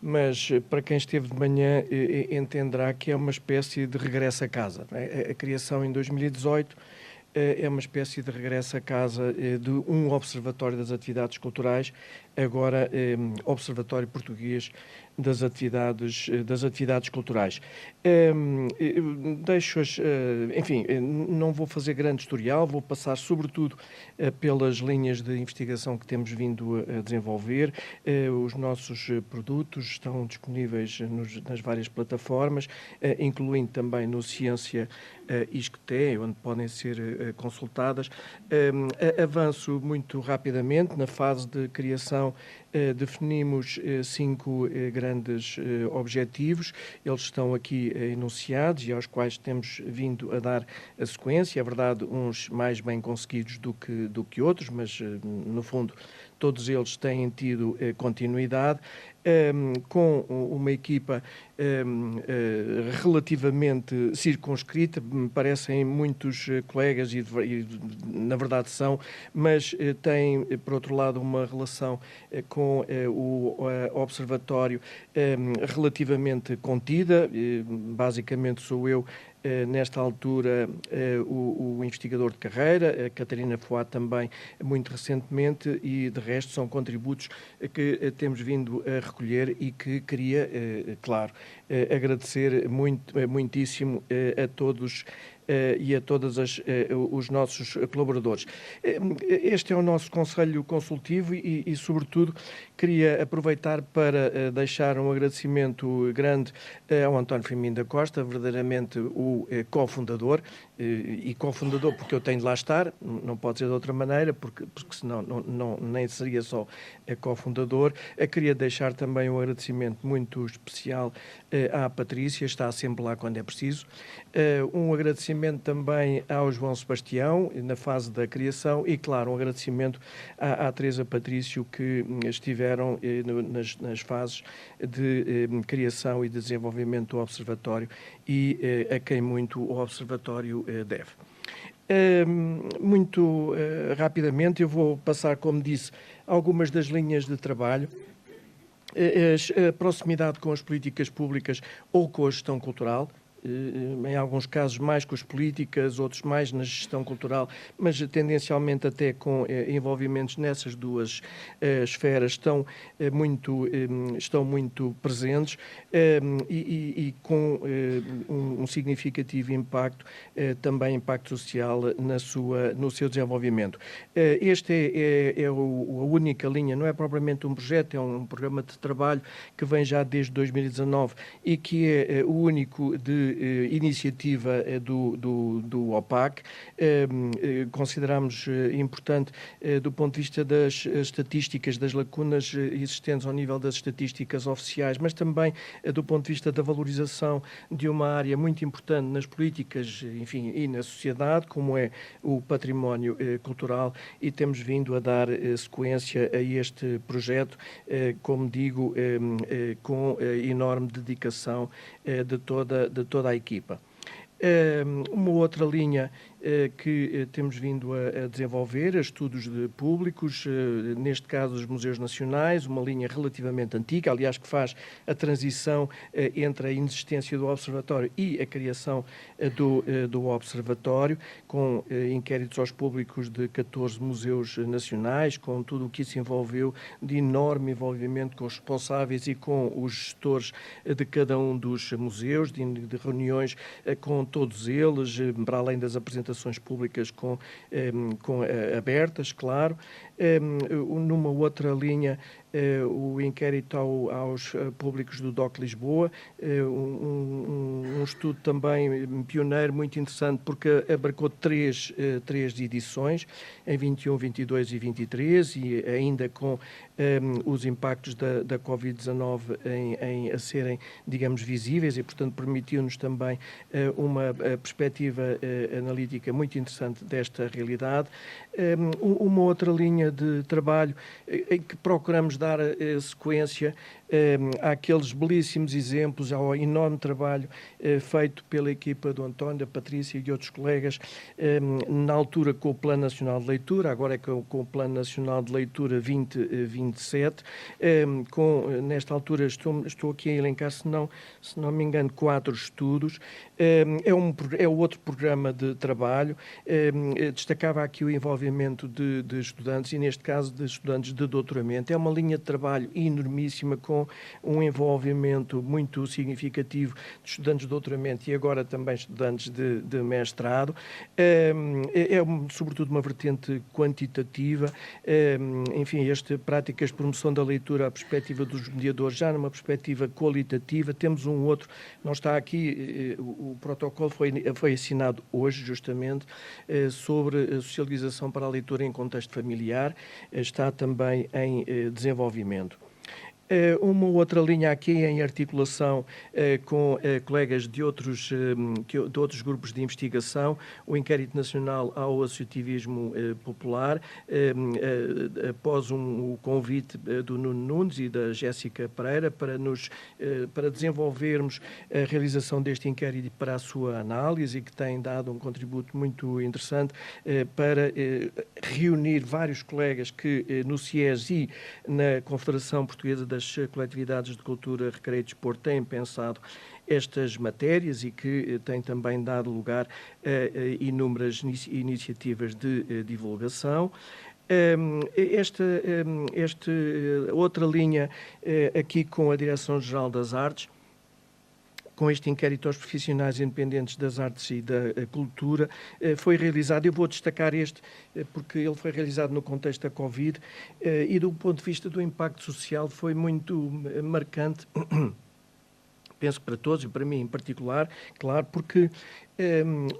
Speaker 5: mas para quem esteve de manhã entenderá que é uma espécie de regresso a casa. A criação em 2018 é uma espécie de regresso a casa de um Observatório das Atividades Culturais, agora Observatório Português das Atividades Culturais. Enfim, não vou fazer grande historial, vou passar sobretudo pelas linhas de investigação que temos vindo a desenvolver. Os nossos produtos estão disponíveis nas várias plataformas, incluindo também no Ciência ISCTE, onde podem ser consultadas. Avanço muito rapidamente. Na fase de criação, definimos 5 grandes objetivos. Eles estão aqui enunciados e aos quais temos vindo a dar a sequência. É verdade, uns mais bem conseguidos do que outros, mas, no fundo, todos eles têm tido continuidade, com uma equipa relativamente circunscrita. Me parecem muitos colegas, e na verdade são, mas têm, por outro lado, uma relação com o Observatório relativamente contida. Basicamente sou eu, nesta altura, o investigador de carreira, a Catarina Foá também muito recentemente, e de resto são contributos que temos vindo a recolher e que queria, claro, agradecer muitíssimo a todos e a todos os nossos colaboradores. Este é o nosso Conselho Consultivo e, sobretudo, queria aproveitar para deixar um agradecimento grande ao António Firmino da Costa, verdadeiramente o cofundador, e cofundador porque eu tenho de lá estar, não pode ser de outra maneira, porque senão nem seria só cofundador. Queria deixar também um agradecimento muito especial à Patrícia, está sempre lá quando é preciso. Um agradecimento também ao João Sebastião, na fase da criação, e, claro, um agradecimento à Teresa Patrício, que estiveram nas fases de criação e de desenvolvimento do Observatório e a quem muito o Observatório deve. Muito rapidamente, eu vou passar, como disse, algumas das linhas de trabalho. A proximidade com as políticas públicas ou com a gestão cultural, em alguns casos mais com as políticas, outros mais na gestão cultural, mas tendencialmente até com envolvimentos nessas duas esferas estão muito presentes e com um significativo impacto, também impacto social no seu desenvolvimento. Este é a única linha, não é propriamente um projeto, é um programa de trabalho que vem já desde 2019 e que é o único de iniciativa do OPAC. Consideramos importante do ponto de vista das estatísticas, das lacunas existentes ao nível das estatísticas oficiais, mas também do ponto de vista da valorização de uma área muito importante nas políticas, enfim, e na sociedade, como é o património cultural, e temos vindo a dar sequência a este projeto, como digo, com enorme dedicação de toda a equipa. Uma outra linha que temos vindo a desenvolver, estudos públicos, neste caso os museus nacionais, uma linha relativamente antiga, aliás, que faz a transição entre a inexistência do Observatório e a criação do Observatório, com inquéritos aos públicos de 14 museus nacionais, com tudo o que isso envolveu, de enorme envolvimento com os responsáveis e com os gestores de cada um dos museus, de reuniões com todos eles, para além das apresentações públicas abertas, claro. Numa outra linha, o inquérito aos públicos do DOC Lisboa, um estudo também pioneiro, muito interessante, porque abarcou três edições, em 21, 22 e 23, e ainda com os impactos da Covid-19 a serem, digamos, visíveis, e, portanto, permitiu-nos também uma perspectiva analítica muito interessante desta realidade. Uma outra linha de trabalho em que procuramos dar sequência àqueles belíssimos exemplos, ao enorme trabalho feito pela equipa do António, da Patrícia e de outros colegas, na altura com o Plano Nacional de Leitura, agora é com o Plano Nacional de Leitura 2027, nesta altura estou aqui a elencar, se não me engano, 4 estudos. É outro programa de trabalho. Destacava aqui o envolvimento de estudantes, e neste caso de estudantes de doutoramento. É uma linha de trabalho enormíssima, com um envolvimento muito significativo de estudantes de doutoramento e agora também estudantes de mestrado. Sobretudo uma vertente quantitativa. Enfim, práticas de promoção da leitura, a perspectiva dos mediadores, já numa perspectiva qualitativa. Temos um outro, não está aqui, o protocolo foi assinado hoje, justamente, sobre a socialização para a leitura em contexto familiar, está também em desenvolvimento. Uma outra linha aqui em articulação com colegas de outros grupos de investigação, o Inquérito Nacional ao Associativismo Popular, após o convite do Nuno Nunes e da Jéssica Pereira para desenvolvermos a realização deste inquérito e para a sua análise, que tem dado um contributo muito interessante para reunir vários colegas que no CIES e na Confederação Portuguesa das Coletividades de Cultura, Recreio e Desporto têm pensado estas matérias e que têm também dado lugar a inúmeras iniciativas de divulgação. Outra linha aqui com a Direção-Geral das Artes, com este inquérito aos profissionais independentes das artes e da cultura, foi realizado. Eu vou destacar este, porque ele foi realizado no contexto da Covid e, do ponto de vista do impacto social, foi muito marcante, penso que para todos, e para mim em particular, claro, porque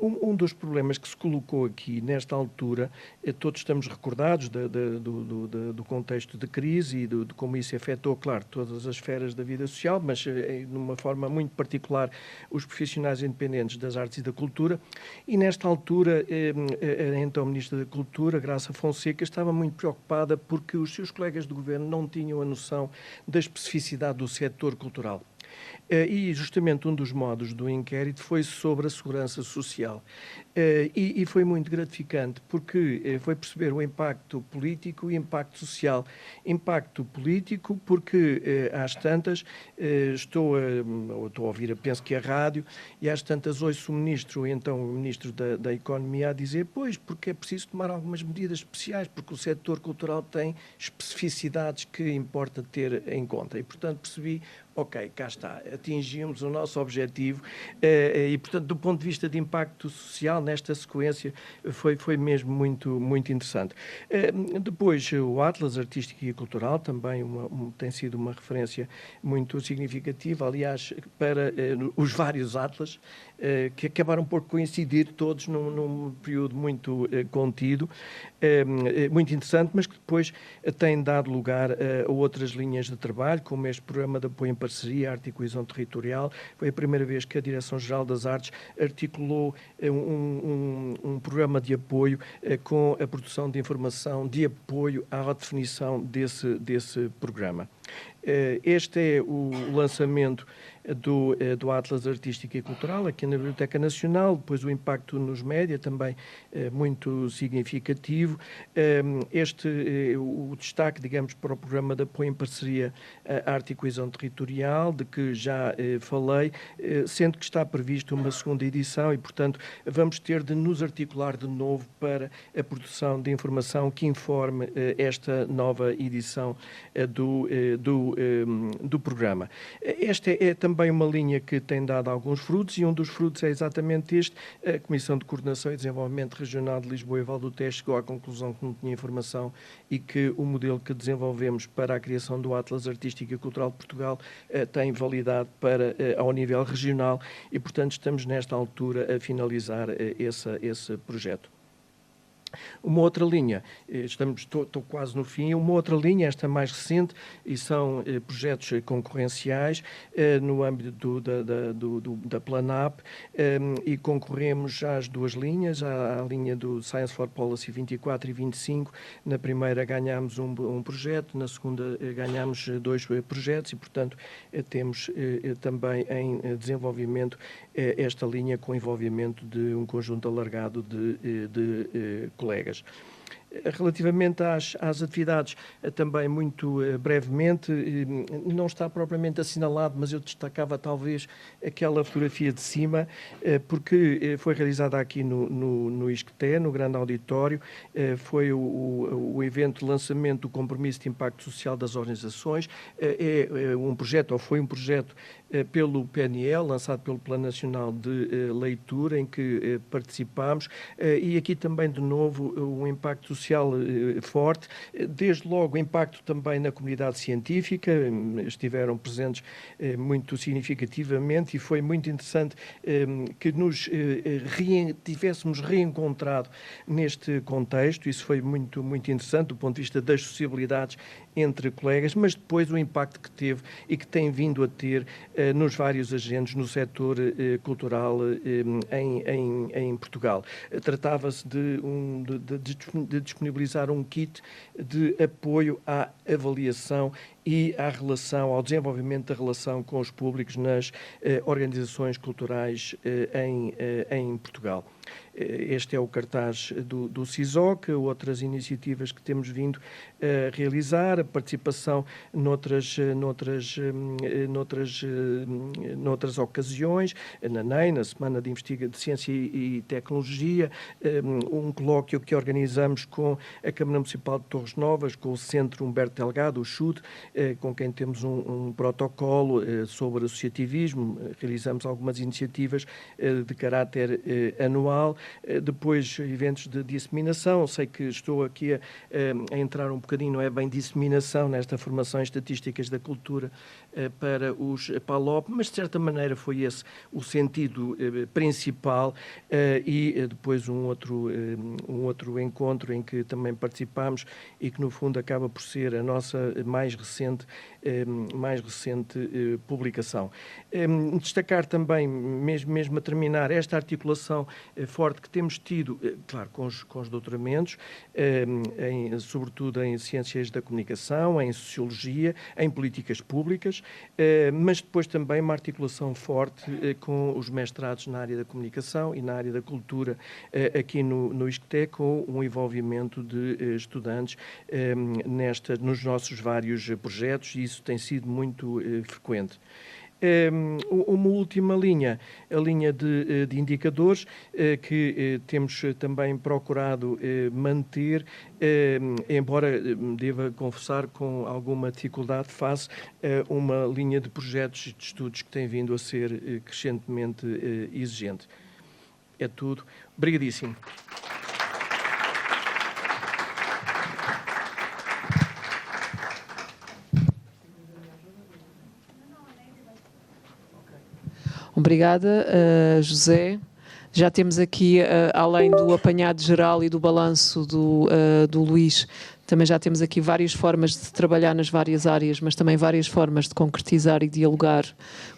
Speaker 5: um dos problemas que se colocou aqui nesta altura, todos estamos recordados do contexto de crise e de como isso afetou, claro, todas as esferas da vida social, mas de uma forma muito particular os profissionais independentes das artes e da cultura. E nesta altura, a então Ministra da Cultura, Graça Fonseca, estava muito preocupada porque os seus colegas de governo não tinham a noção da especificidade do setor cultural. E justamente um dos modos do inquérito foi sobre a segurança social. E foi muito gratificante porque foi perceber o impacto político e impacto social. Impacto político porque às tantas estou a ouvir, penso que a rádio, e às tantas ouço o ministro, então o ministro da Economia, a dizer, pois, porque é preciso tomar algumas medidas especiais, porque o setor cultural tem especificidades que importa ter em conta. E, portanto, percebi, ok, cá está, atingimos o nosso objetivo e, portanto, do ponto de vista de impacto social, nesta sequência, foi mesmo muito interessante. Depois, o Atlas Artístico e Cultural, também tem sido uma referência muito significativa, aliás, para os vários Atlas, que acabaram por coincidir todos num período muito contido, muito interessante, mas que depois tem dado lugar a outras linhas de trabalho, como este programa de apoio em parceria, Arte e Coesão Territorial. Foi a primeira vez que a Direção-Geral das Artes articulou um programa de apoio com a produção de informação de apoio à redefinição desse programa. Este é o lançamento do Atlas Artístico e Cultural aqui na Biblioteca Nacional, depois o impacto nos média também muito significativo. O destaque, digamos, para o programa de apoio em parceria à Arte e Coesão Territorial, de que já falei, sendo que está previsto uma segunda edição e, portanto, vamos ter de nos articular de novo para a produção de informação que informe esta nova edição do programa. Esta é também uma linha que tem dado alguns frutos e um dos frutos é exatamente este. A Comissão de Coordenação e Desenvolvimento Regional de Lisboa e Val do Tejo chegou à conclusão que não tinha informação e que o modelo que desenvolvemos para a criação do Atlas Artístico e Cultural de Portugal tem validade ao nível regional e, portanto, estamos nesta altura a finalizar esse projeto. Uma outra linha, estou quase no fim, uma outra linha, esta mais recente, e são projetos concorrenciais no âmbito da Planap, e concorremos às duas linhas, à linha do Science for Policy 24 e 25. Na primeira ganhámos um projeto, na segunda ganhámos 2 projetos e, portanto, temos também em desenvolvimento esta linha com envolvimento de um conjunto alargado de colegas. Relativamente às atividades, também muito brevemente, não está propriamente assinalado, mas eu destacava talvez aquela fotografia de cima, porque foi realizada aqui no ISCTE, no grande auditório, foi o evento de lançamento do Compromisso de Impacto Social das Organizações, é um projeto, ou foi um projeto, pelo PNL, lançado pelo Plano Nacional de Leitura, em que participámos, e aqui também, de novo, um impacto social forte, desde logo o impacto também na comunidade científica, estiveram presentes muito significativamente e foi muito interessante que nos tivéssemos reencontrado neste contexto, isso foi muito interessante do ponto de vista das sociabilidades entre colegas, mas depois o impacto que teve e que tem vindo a ter nos vários agentes no setor cultural em Portugal. Tratava-se de disponibilizar um kit de apoio à avaliação e ao desenvolvimento da relação com os públicos nas organizações culturais em Portugal. Este é o cartaz do CISOC, outras iniciativas que temos vindo a realizar, a participação noutras ocasiões, na NEI, na Semana de Ciência e Tecnologia, um colóquio que organizamos com a Câmara Municipal de Torres Novas, com o Centro Humberto Delgado, o CHUT, com quem temos um protocolo sobre associativismo, realizamos algumas iniciativas de caráter anual, depois eventos de disseminação, sei que estou aqui a entrar um bocadinho, não é bem disseminação nesta formação em estatísticas da cultura para os PALOP, mas de certa maneira foi esse o sentido principal, e depois um outro encontro em que também participámos e que no fundo acaba por ser a nossa mais recente publicação. Destacar também, mesmo a terminar, esta articulação forte sorte que temos tido, claro, com os doutoramentos, sobretudo em ciências da comunicação, em sociologia, em políticas públicas, mas depois também uma articulação forte com os mestrados na área da comunicação e na área da cultura aqui no ISCTE, com um envolvimento de estudantes nos nossos vários projetos, e isso tem sido muito frequente. Uma última linha, a linha de indicadores, que temos também procurado manter, embora deva confessar com alguma dificuldade face a uma linha de projetos e de estudos que tem vindo a ser crescentemente exigente. É tudo. Obrigadíssimo.
Speaker 1: Obrigada, José. Já temos aqui, além do apanhado geral e do balanço do Luís, também já temos aqui várias formas de trabalhar nas várias áreas, mas também várias formas de concretizar e dialogar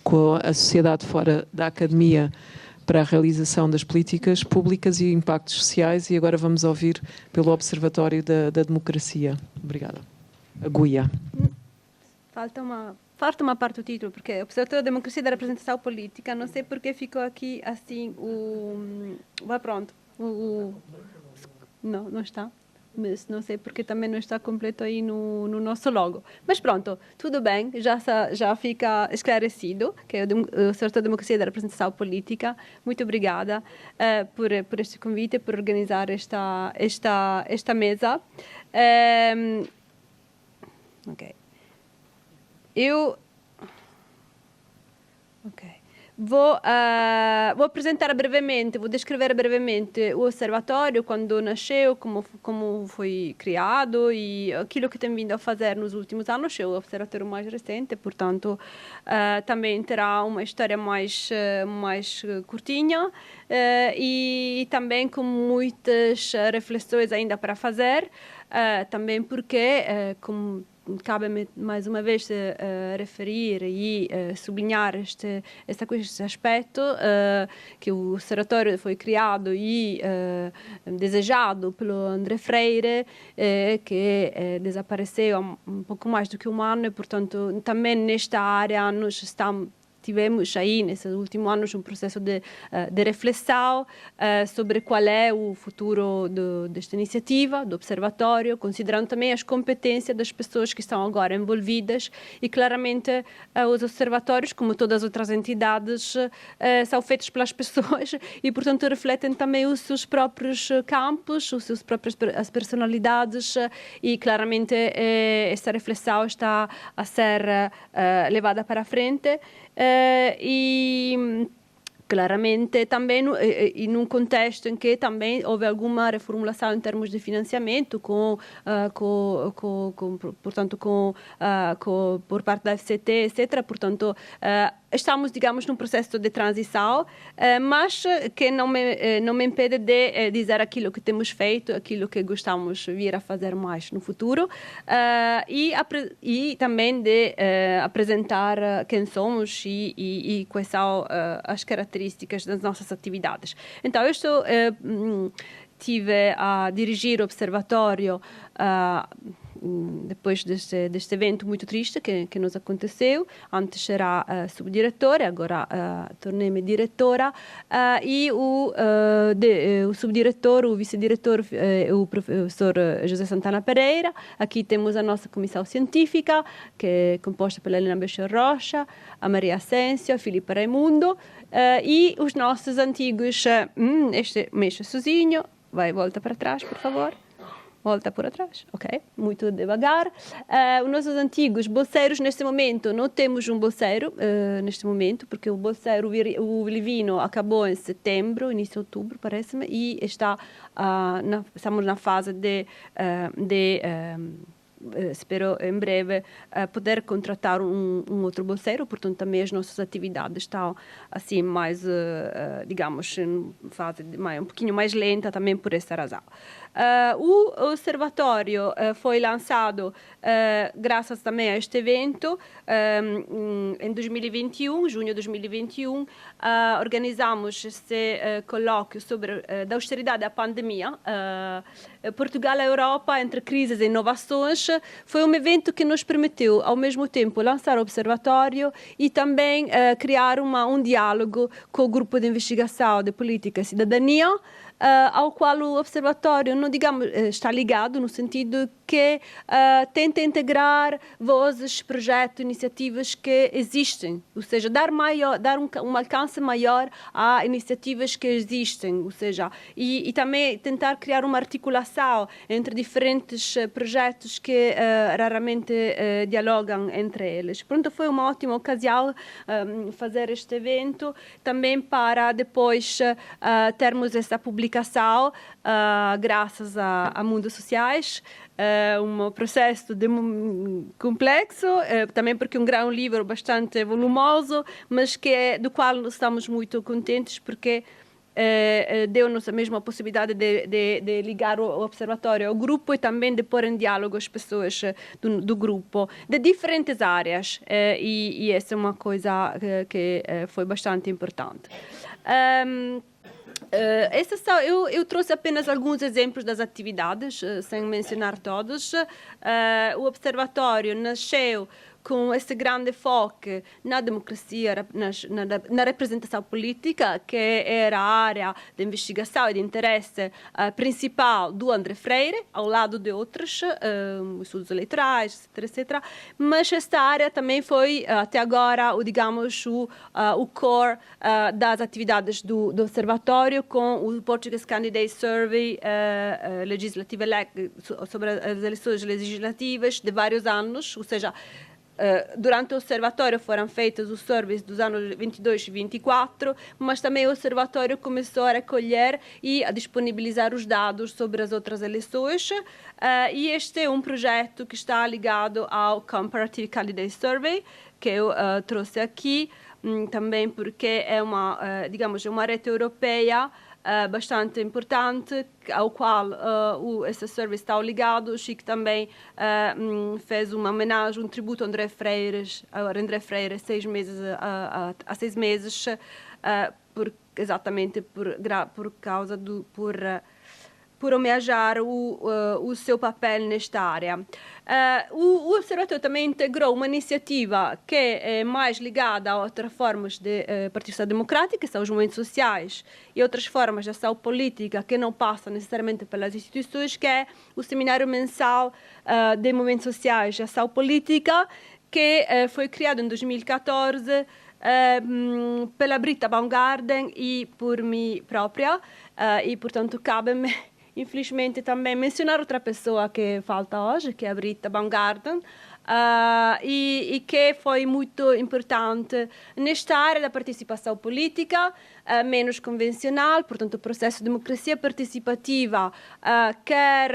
Speaker 1: com a sociedade fora da academia para a realização das políticas públicas e impactos sociais. E agora vamos ouvir pelo Observatório da Democracia. Obrigada. A Guia.
Speaker 6: Falta uma parte do título, porque o Observatório da Democracia e da Representação Política, não sei porque ficou aqui assim vai pronto. Não está. Mas não sei porque também não está completo aí no nosso logo. Mas pronto, tudo bem, já fica esclarecido, que é o Observatório da Democracia e da Representação Política. Muito obrigada por este convite, por organizar esta mesa. Ok. Vou apresentar brevemente, vou descrever brevemente o Observatório, quando nasceu, como foi criado e aquilo que tem vindo a fazer nos últimos anos. É o Observatório mais recente, portanto, também terá uma história mais curtinha e também com muitas reflexões ainda para fazer, também porque, como cabe mais uma vez referir e sublinhar este aspecto, que o Observatório foi criado e desejado pelo André Freire, que desapareceu há um pouco mais do que um ano, e, portanto, também nesta área tivemos aí, nesses últimos anos, um processo de reflexão sobre qual é o futuro desta iniciativa, do Observatório, considerando também as competências das pessoas que estão agora envolvidas. E, claramente, os observatórios, como todas as outras entidades, são feitos pelas pessoas e, portanto, refletem também os seus próprios campos, as personalidades, e, claramente, essa reflexão está a ser levada para a frente. E claramente também em um contexto em que também houve alguma reformulação em termos de financiamento por parte da FCT, etc. Portanto, estamos, digamos, num processo de transição, mas que não me impede de dizer aquilo que temos feito, aquilo que gostamos de vir a fazer mais no futuro, e também de apresentar quem somos e quais são as características das nossas atividades. Então, eu estive a dirigir o Observatório depois deste evento muito triste que nos aconteceu. Antes era subdiretora, agora tornei-me diretora, e o subdiretor, o vice-diretor, o professor José Santana Pereira. Aqui temos a nossa comissão científica, que é composta pela Helena Bechor Rocha, a Maria Asensio, a Filipe Raimundo, e os nossos antigos, este mexe sozinho, volta para trás, por favor. Volta por atrás, ok? Muito devagar. Os nossos antigos bolseiros, neste momento, não temos um bolseiro, neste momento, porque o bolseiro, o Livino, acabou em setembro, início de outubro, parece-me, e estamos na fase de espero em breve poder contratar um outro bolseiro, portanto também as nossas atividades estão assim mais, digamos, em fase um pouquinho mais lenta também por essa razão. O observatório foi lançado graças também a este evento. Em 2021, junho de 2021, organizamos este colóquio sobre a austeridade e a pandemia. Portugal e a Europa entre crises e inovações. Foi um evento que nos permitiu, ao mesmo tempo, lançar o observatório e também criar um diálogo com o grupo de investigação de política e cidadania, ao qual o observatório não, digamos, está ligado no sentido que tenta integrar vozes, projetos, iniciativas que existem, ou seja, dar um alcance maior a iniciativas que existem, ou seja, e também tentar criar uma articulação entre diferentes projetos que raramente dialogam entre eles. Pronto, foi uma ótima ocasião fazer este evento, também para depois termos essa publicação graças a Mundos Sociais, um processo complexo, também porque um livro bastante volumoso, mas do qual estamos muito contentes porque deu-nos a mesma possibilidade de ligar o observatório ao grupo e também de pôr em diálogo as pessoas do grupo de diferentes áreas, e essa é uma coisa que foi bastante importante. Eu trouxe apenas alguns exemplos das atividades, sem mencionar todos. O observatório nasceu com esse grande foco na democracia, na representação política, que era a área de investigação e de interesse principal do André Freire, ao lado de outros estudos eleitorais, etc. Mas esta área também foi, até agora, o core das atividades do observatório, com o Portuguese Candidate Survey Legislative sobre as eleições legislativas de vários anos, ou seja, durante o observatório foram feitos os surveys dos anos 22 e 24, mas também o observatório começou a recolher e a disponibilizar os dados sobre as outras eleições, e este é um projeto que está ligado ao Comparative Candidate Survey, que eu trouxe aqui, também porque é uma rede europeia bastante importante, ao qual esse serviço está ligado. O Chico também fez uma homenagem, um tributo a André Freire, há 6 meses, exatamente por causa por homenagear o seu papel nesta área. O Observatório também integrou uma iniciativa que é mais ligada a outras formas de participação democrática, que são os movimentos sociais, e outras formas de ação política que não passam necessariamente pelas instituições, que é o Seminário Mensal de Movimentos Sociais e Ação Política, que foi criado em 2014 pela Britta Baumgarten e por mim própria, e portanto cabe-me infelizmente também mencionar outra pessoa que falta hoje, que é a Britta Baumgarten, e que foi muito importante nesta área da participação política, menos convencional, portanto o processo de democracia participativa, quer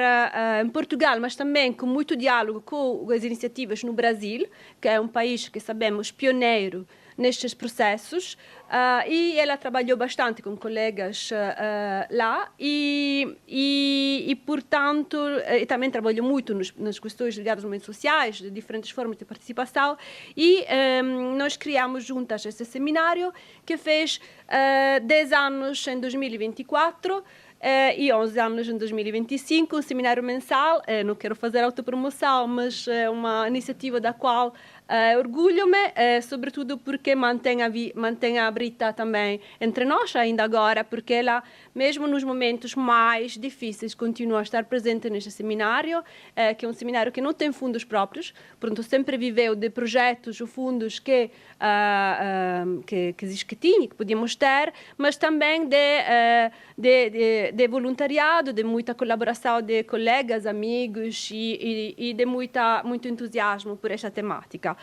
Speaker 6: em Portugal, mas também com muito diálogo com as iniciativas no Brasil, que é um país que sabemos pioneiro nestes processos, e ela trabalhou bastante com colegas lá e portanto, também trabalhou muito nas questões ligadas aos movimentos sociais, de diferentes formas de participação, e nós criamos juntas esse seminário que fez 10 anos em 2024, e 11 anos em 2025, um seminário mensal. Não quero fazer autopromoção, mas é uma iniciativa da qual orgulho-me, sobretudo porque mantém a Britta também entre nós ainda agora, porque ela, mesmo nos momentos mais difíceis, continua a estar presente neste seminário, que é um seminário que não tem fundos próprios, portanto sempre viveu de projetos ou fundos que tinha, que podíamos ter, mas também de voluntariado, de muita colaboração de colegas, amigos e de muito entusiasmo por esta temática.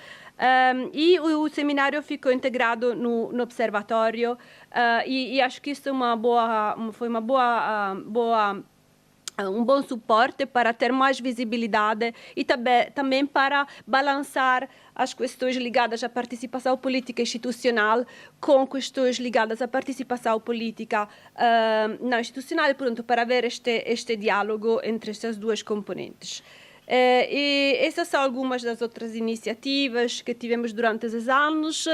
Speaker 6: E o seminário ficou integrado no observatório, e acho que isso foi uma boa um bom suporte para ter mais visibilidade e também para balançar as questões ligadas à participação política institucional com questões ligadas à participação política não institucional, e, portanto, para haver este diálogo entre estas duas componentes. E essas são algumas das outras iniciativas que tivemos durante esses anos,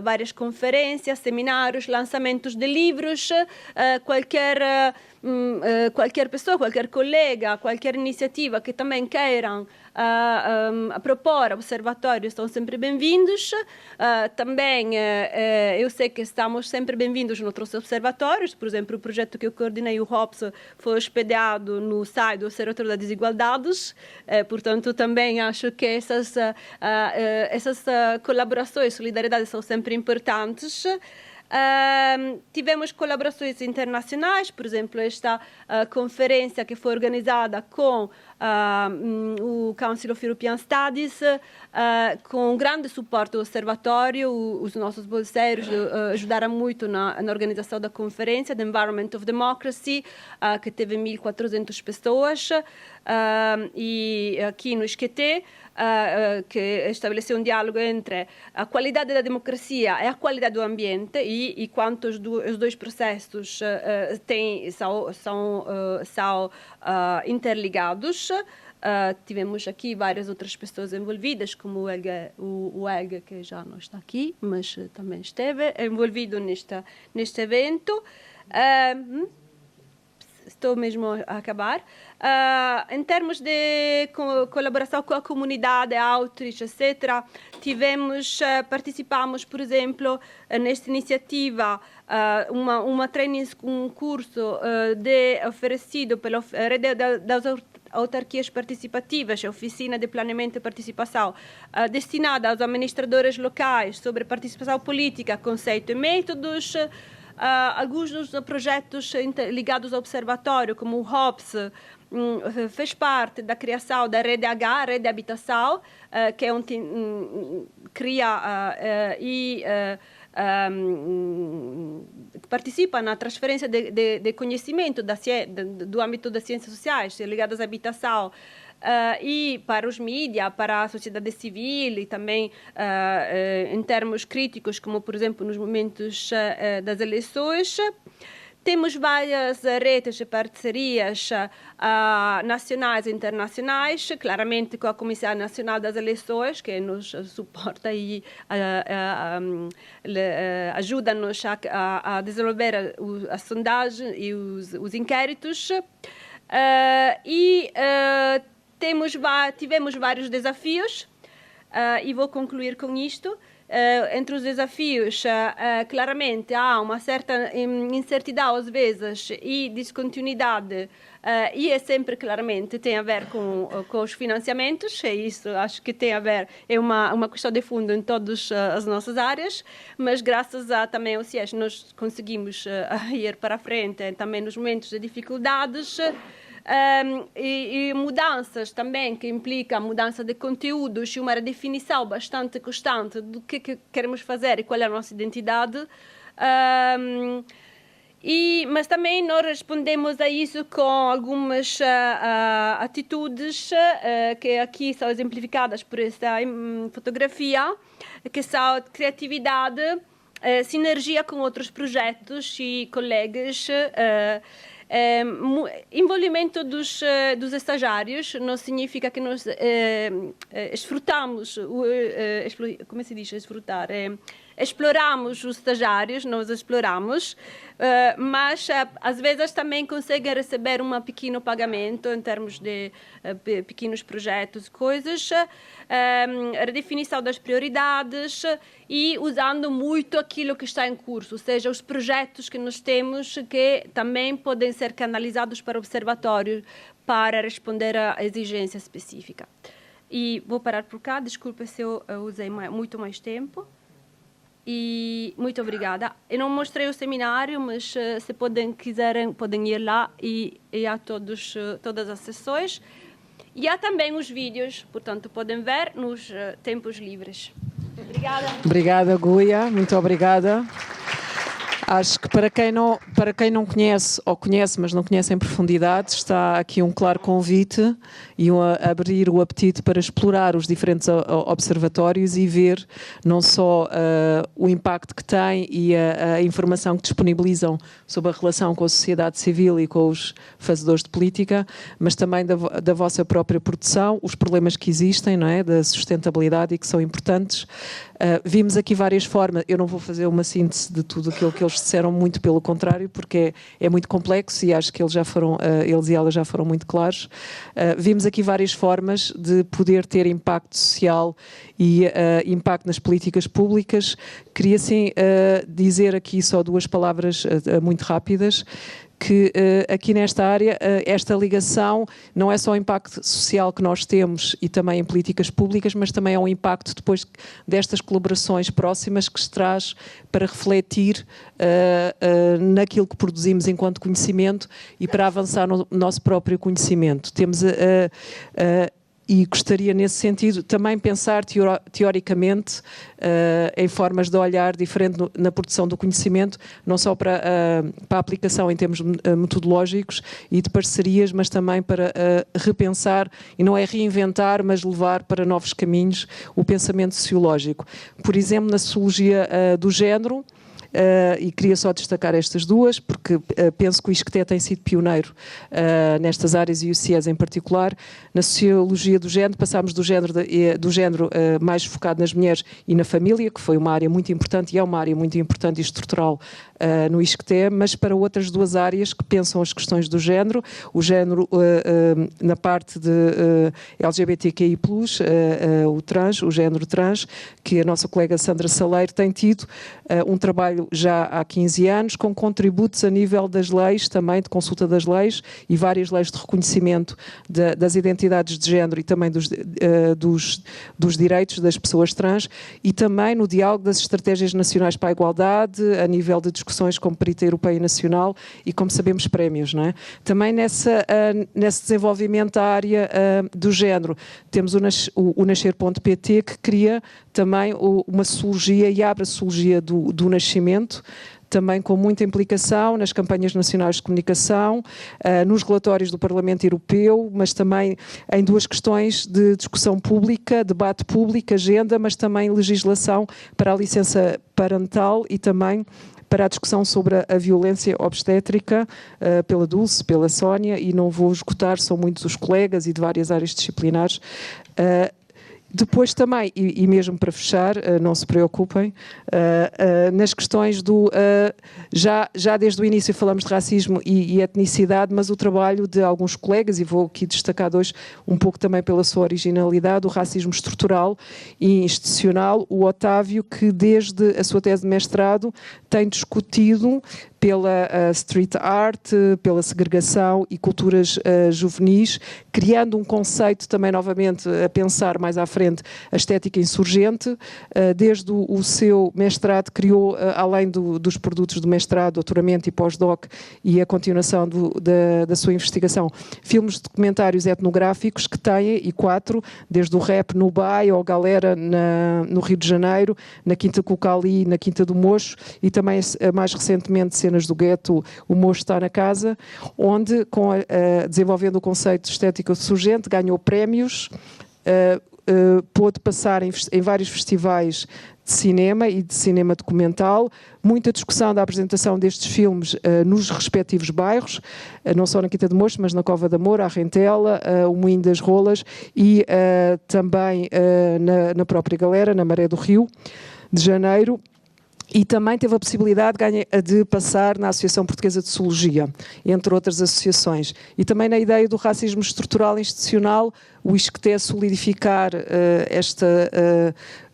Speaker 6: várias conferências, seminários, lançamentos de livros, qualquer pessoa, qualquer colega, qualquer iniciativa que também queiram propor ao observatório estão sempre bem-vindos. Também eu sei que estamos sempre bem-vindos nos outros observatórios. Por exemplo, o projeto que eu coordenei, o ROPS, foi hospedado no site do Observatório das Desigualdades. Portanto, também acho que essas colaborações, solidariedade são sempre importantes. Tivemos colaborações internacionais, por exemplo, esta conferência que foi organizada com o Council of European Studies, com grande suporte do observatório. Os nossos bolseiros ajudaram muito na organização da conferência, The Environment of Democracy, que teve 1.400 pessoas, e aqui no ISCTE, que estabeleceu um diálogo entre a qualidade da democracia e a qualidade do ambiente, e quanto os dois processos são interligados. Tivemos aqui várias outras pessoas envolvidas, como o Helga, que já não está aqui, mas também esteve envolvido neste evento. Estou mesmo a acabar. Em termos de colaboração com a comunidade, outreach, etc., participamos, por exemplo, nesta iniciativa, um curso oferecido pela Rede das Autarquias Participativas, a Oficina de Planeamento e Participação, destinada aos administradores locais sobre participação política, conceito e métodos. Alguns dos projetos ligados ao observatório, como o ROPS, fez parte da criação da Rede H, Rede Habitação, que participa na transferência de conhecimento do âmbito das ciências sociais ligadas à habitação, e para os mídias, para a sociedade civil, e também em termos críticos, como, por exemplo, nos momentos das eleições. Temos várias redes de parcerias nacionais e internacionais, claramente com a Comissão Nacional das Eleições, que nos suporta e ajuda-nos a desenvolver a sondagem e os inquéritos. Tivemos vários desafios, e vou concluir com isto. Entre os desafios, claramente há uma certa incertidão às vezes e descontinuidade, e é sempre, claramente, tem a ver com os financiamentos, e isso acho que tem a ver, é uma questão de fundo em todas as nossas áreas, mas graças também ao CIES nós conseguimos ir para a frente também nos momentos de dificuldades. E mudanças também que implicam mudança de conteúdos e uma redefinição bastante constante do que queremos fazer e qual é a nossa identidade. Mas também nós respondemos a isso com algumas atitudes que aqui são exemplificadas por esta fotografia, que são criatividade, sinergia com outros projetos e colegas, envolvimento dos estagiários. Não significa que nós desfrutamos, como se diz desfrutar? Exploramos os estagiários, nós exploramos, mas às vezes também conseguem receber um pequeno pagamento em termos de pequenos projetos, coisas, redefinição das prioridades e usando muito aquilo que está em curso, ou seja, os projetos que nós temos que também podem ser canalizados para o observatório para responder à exigência específica. E vou parar por cá, desculpa se eu usei muito mais tempo. E muito obrigada. Eu não mostrei o seminário, mas se quiserem, podem ir lá e há todas as sessões. E há também os vídeos, portanto, podem ver nos tempos livres. Obrigada.
Speaker 1: Obrigada, Guia. Muito obrigada. Acho que para quem não conhece, ou conhece, mas não conhece em profundidade, está aqui um claro convite e abrir o apetite para explorar os diferentes observatórios e ver não só o impacto que têm e a informação que disponibilizam sobre a relação com a sociedade civil e com os fazedores de política, mas também da vossa própria produção, os problemas que existem, não é? Da sustentabilidade e que são importantes. Vimos aqui várias formas, eu não vou fazer uma síntese de tudo aquilo que eles disseram, muito pelo contrário, porque é muito complexo e acho que eles e elas já foram muito claros. Vimos aqui várias formas de poder ter impacto social e impacto nas políticas públicas. Queria sim dizer aqui só 2 palavras muito rápidas, que aqui nesta área, esta ligação não é só o impacto social que nós temos e também em políticas públicas, mas também é um impacto depois destas colaborações próximas que se traz para refletir naquilo que produzimos enquanto conhecimento e para avançar no nosso próprio conhecimento. Temos e gostaria, nesse sentido, também pensar teoricamente em formas de olhar diferente na produção do conhecimento, não só para a aplicação em termos metodológicos e de parcerias, mas também para repensar, e não é reinventar, mas levar para novos caminhos o pensamento sociológico. Por exemplo, na sociologia do género, e queria só destacar estas 2, porque penso que o ISCTE tem sido pioneiro nestas áreas e o CIES em particular. Na sociologia do género, passámos do género mais focado nas mulheres e na família, que foi uma área muito importante e é uma área muito importante e estrutural no ISCTE, mas para outras 2 áreas que pensam as questões do género, o género na parte de LGBTQI+, o género trans, que a nossa colega Sandra Saleiro tem tido um trabalho já há 15 anos, com contributos a nível das leis, também de consulta das leis e várias leis de reconhecimento das identidades de género e também dos direitos das pessoas trans, e também no diálogo das estratégias nacionais para a igualdade, a nível de discussões como Perita Europeia e Nacional e, como sabemos, prémios, não é? Também nesse desenvolvimento da área do género, temos o Nascer.pt, que cria também uma sociologia e abre a sociologia do nascimento, também com muita implicação nas campanhas nacionais de comunicação, nos relatórios do Parlamento Europeu, mas também em 2 questões de discussão pública, debate público, agenda, mas também legislação para a licença parental e também para a discussão sobre a violência obstétrica, pela Dulce, pela Sónia, e não vou esgotar, são muitos os colegas e de várias áreas disciplinares. Depois também, e mesmo para fechar, não se preocupem, nas questões já desde o início falamos de racismo e etnicidade, mas o trabalho de alguns colegas, e vou aqui destacar 2, um pouco também pela sua originalidade, o racismo estrutural e institucional, o Otávio, que desde a sua tese de mestrado tem discutido pela street art, pela segregação e culturas juvenis, criando um conceito também novamente a pensar mais à frente a estética insurgente. Desde o seu mestrado criou, além dos produtos do mestrado, doutoramento e pós-doc e a continuação da sua investigação, filmes documentários etnográficos que têm, e 4, desde o rap no Bai ou Galera no Rio de Janeiro, na Quinta Cucali, na Quinta do Mocho, e também mais recentemente cenas do gueto, o Mocho está na casa, onde, desenvolvendo o conceito de estética surgente, ganhou prémios, pôde passar em vários festivais de cinema e de cinema documental, muita discussão da apresentação destes filmes nos respectivos bairros, não só na Quinta do Mocho, mas na Cova da Moura, a Rentela, o Moinho das Rolas e também na própria Galera, na Maré do Rio de Janeiro. E também teve a possibilidade de passar na Associação Portuguesa de Sociologia, entre outras associações. E também na ideia do racismo estrutural institucional, o ISCTE solidificar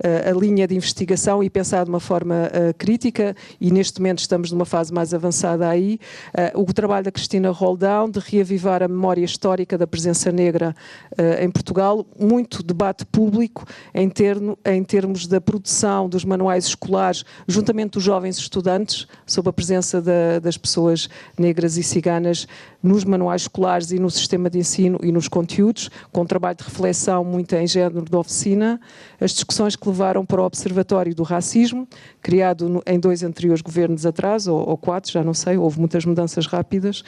Speaker 1: a linha de investigação e pensar de uma forma crítica, e neste momento estamos numa fase mais avançada aí. O trabalho da Cristina Roldão de reavivar a memória histórica da presença negra em Portugal, muito debate público em termos da produção dos manuais escolares, juntamente dos jovens estudantes, sob a presença das pessoas negras e ciganas nos manuais escolares e no sistema de ensino e nos conteúdos, com um trabalho de reflexão muito em género de oficina, as discussões que levaram para o Observatório do Racismo, criado em 2 anteriores governos atrás, ou 4, já não sei, houve muitas mudanças rápidas,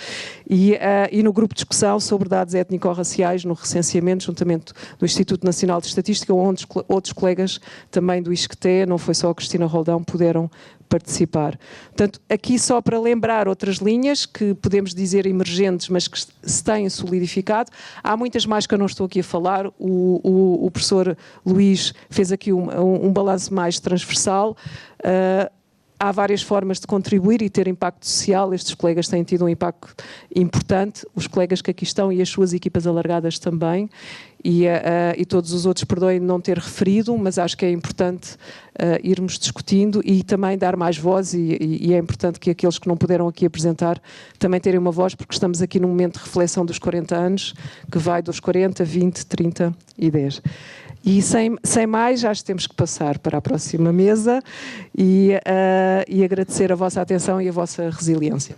Speaker 1: e no grupo de discussão sobre dados étnico-raciais no recenseamento, juntamente do Instituto Nacional de Estatística, onde outros colegas também do ISCTE, não foi só a Cristina Roldão, puderam participar. Portanto, aqui só para lembrar outras linhas que podemos dizer emergentes, mas que se têm solidificado. Há muitas mais que eu não estou aqui a falar. O professor Luís fez aqui um balanço mais transversal. Há várias formas de contribuir e ter impacto social. Estes colegas têm tido um impacto importante, os colegas que aqui estão e as suas equipas alargadas também, e todos os outros, perdoem não ter referido, mas acho que é importante irmos discutindo e também dar mais voz, e é importante que aqueles que não puderam aqui apresentar também terem uma voz, porque estamos aqui num momento de reflexão dos 40 anos, que vai dos 40, 20, 30 e 10. E sem mais, acho que temos que passar para a próxima mesa e agradecer a vossa atenção e a vossa resiliência.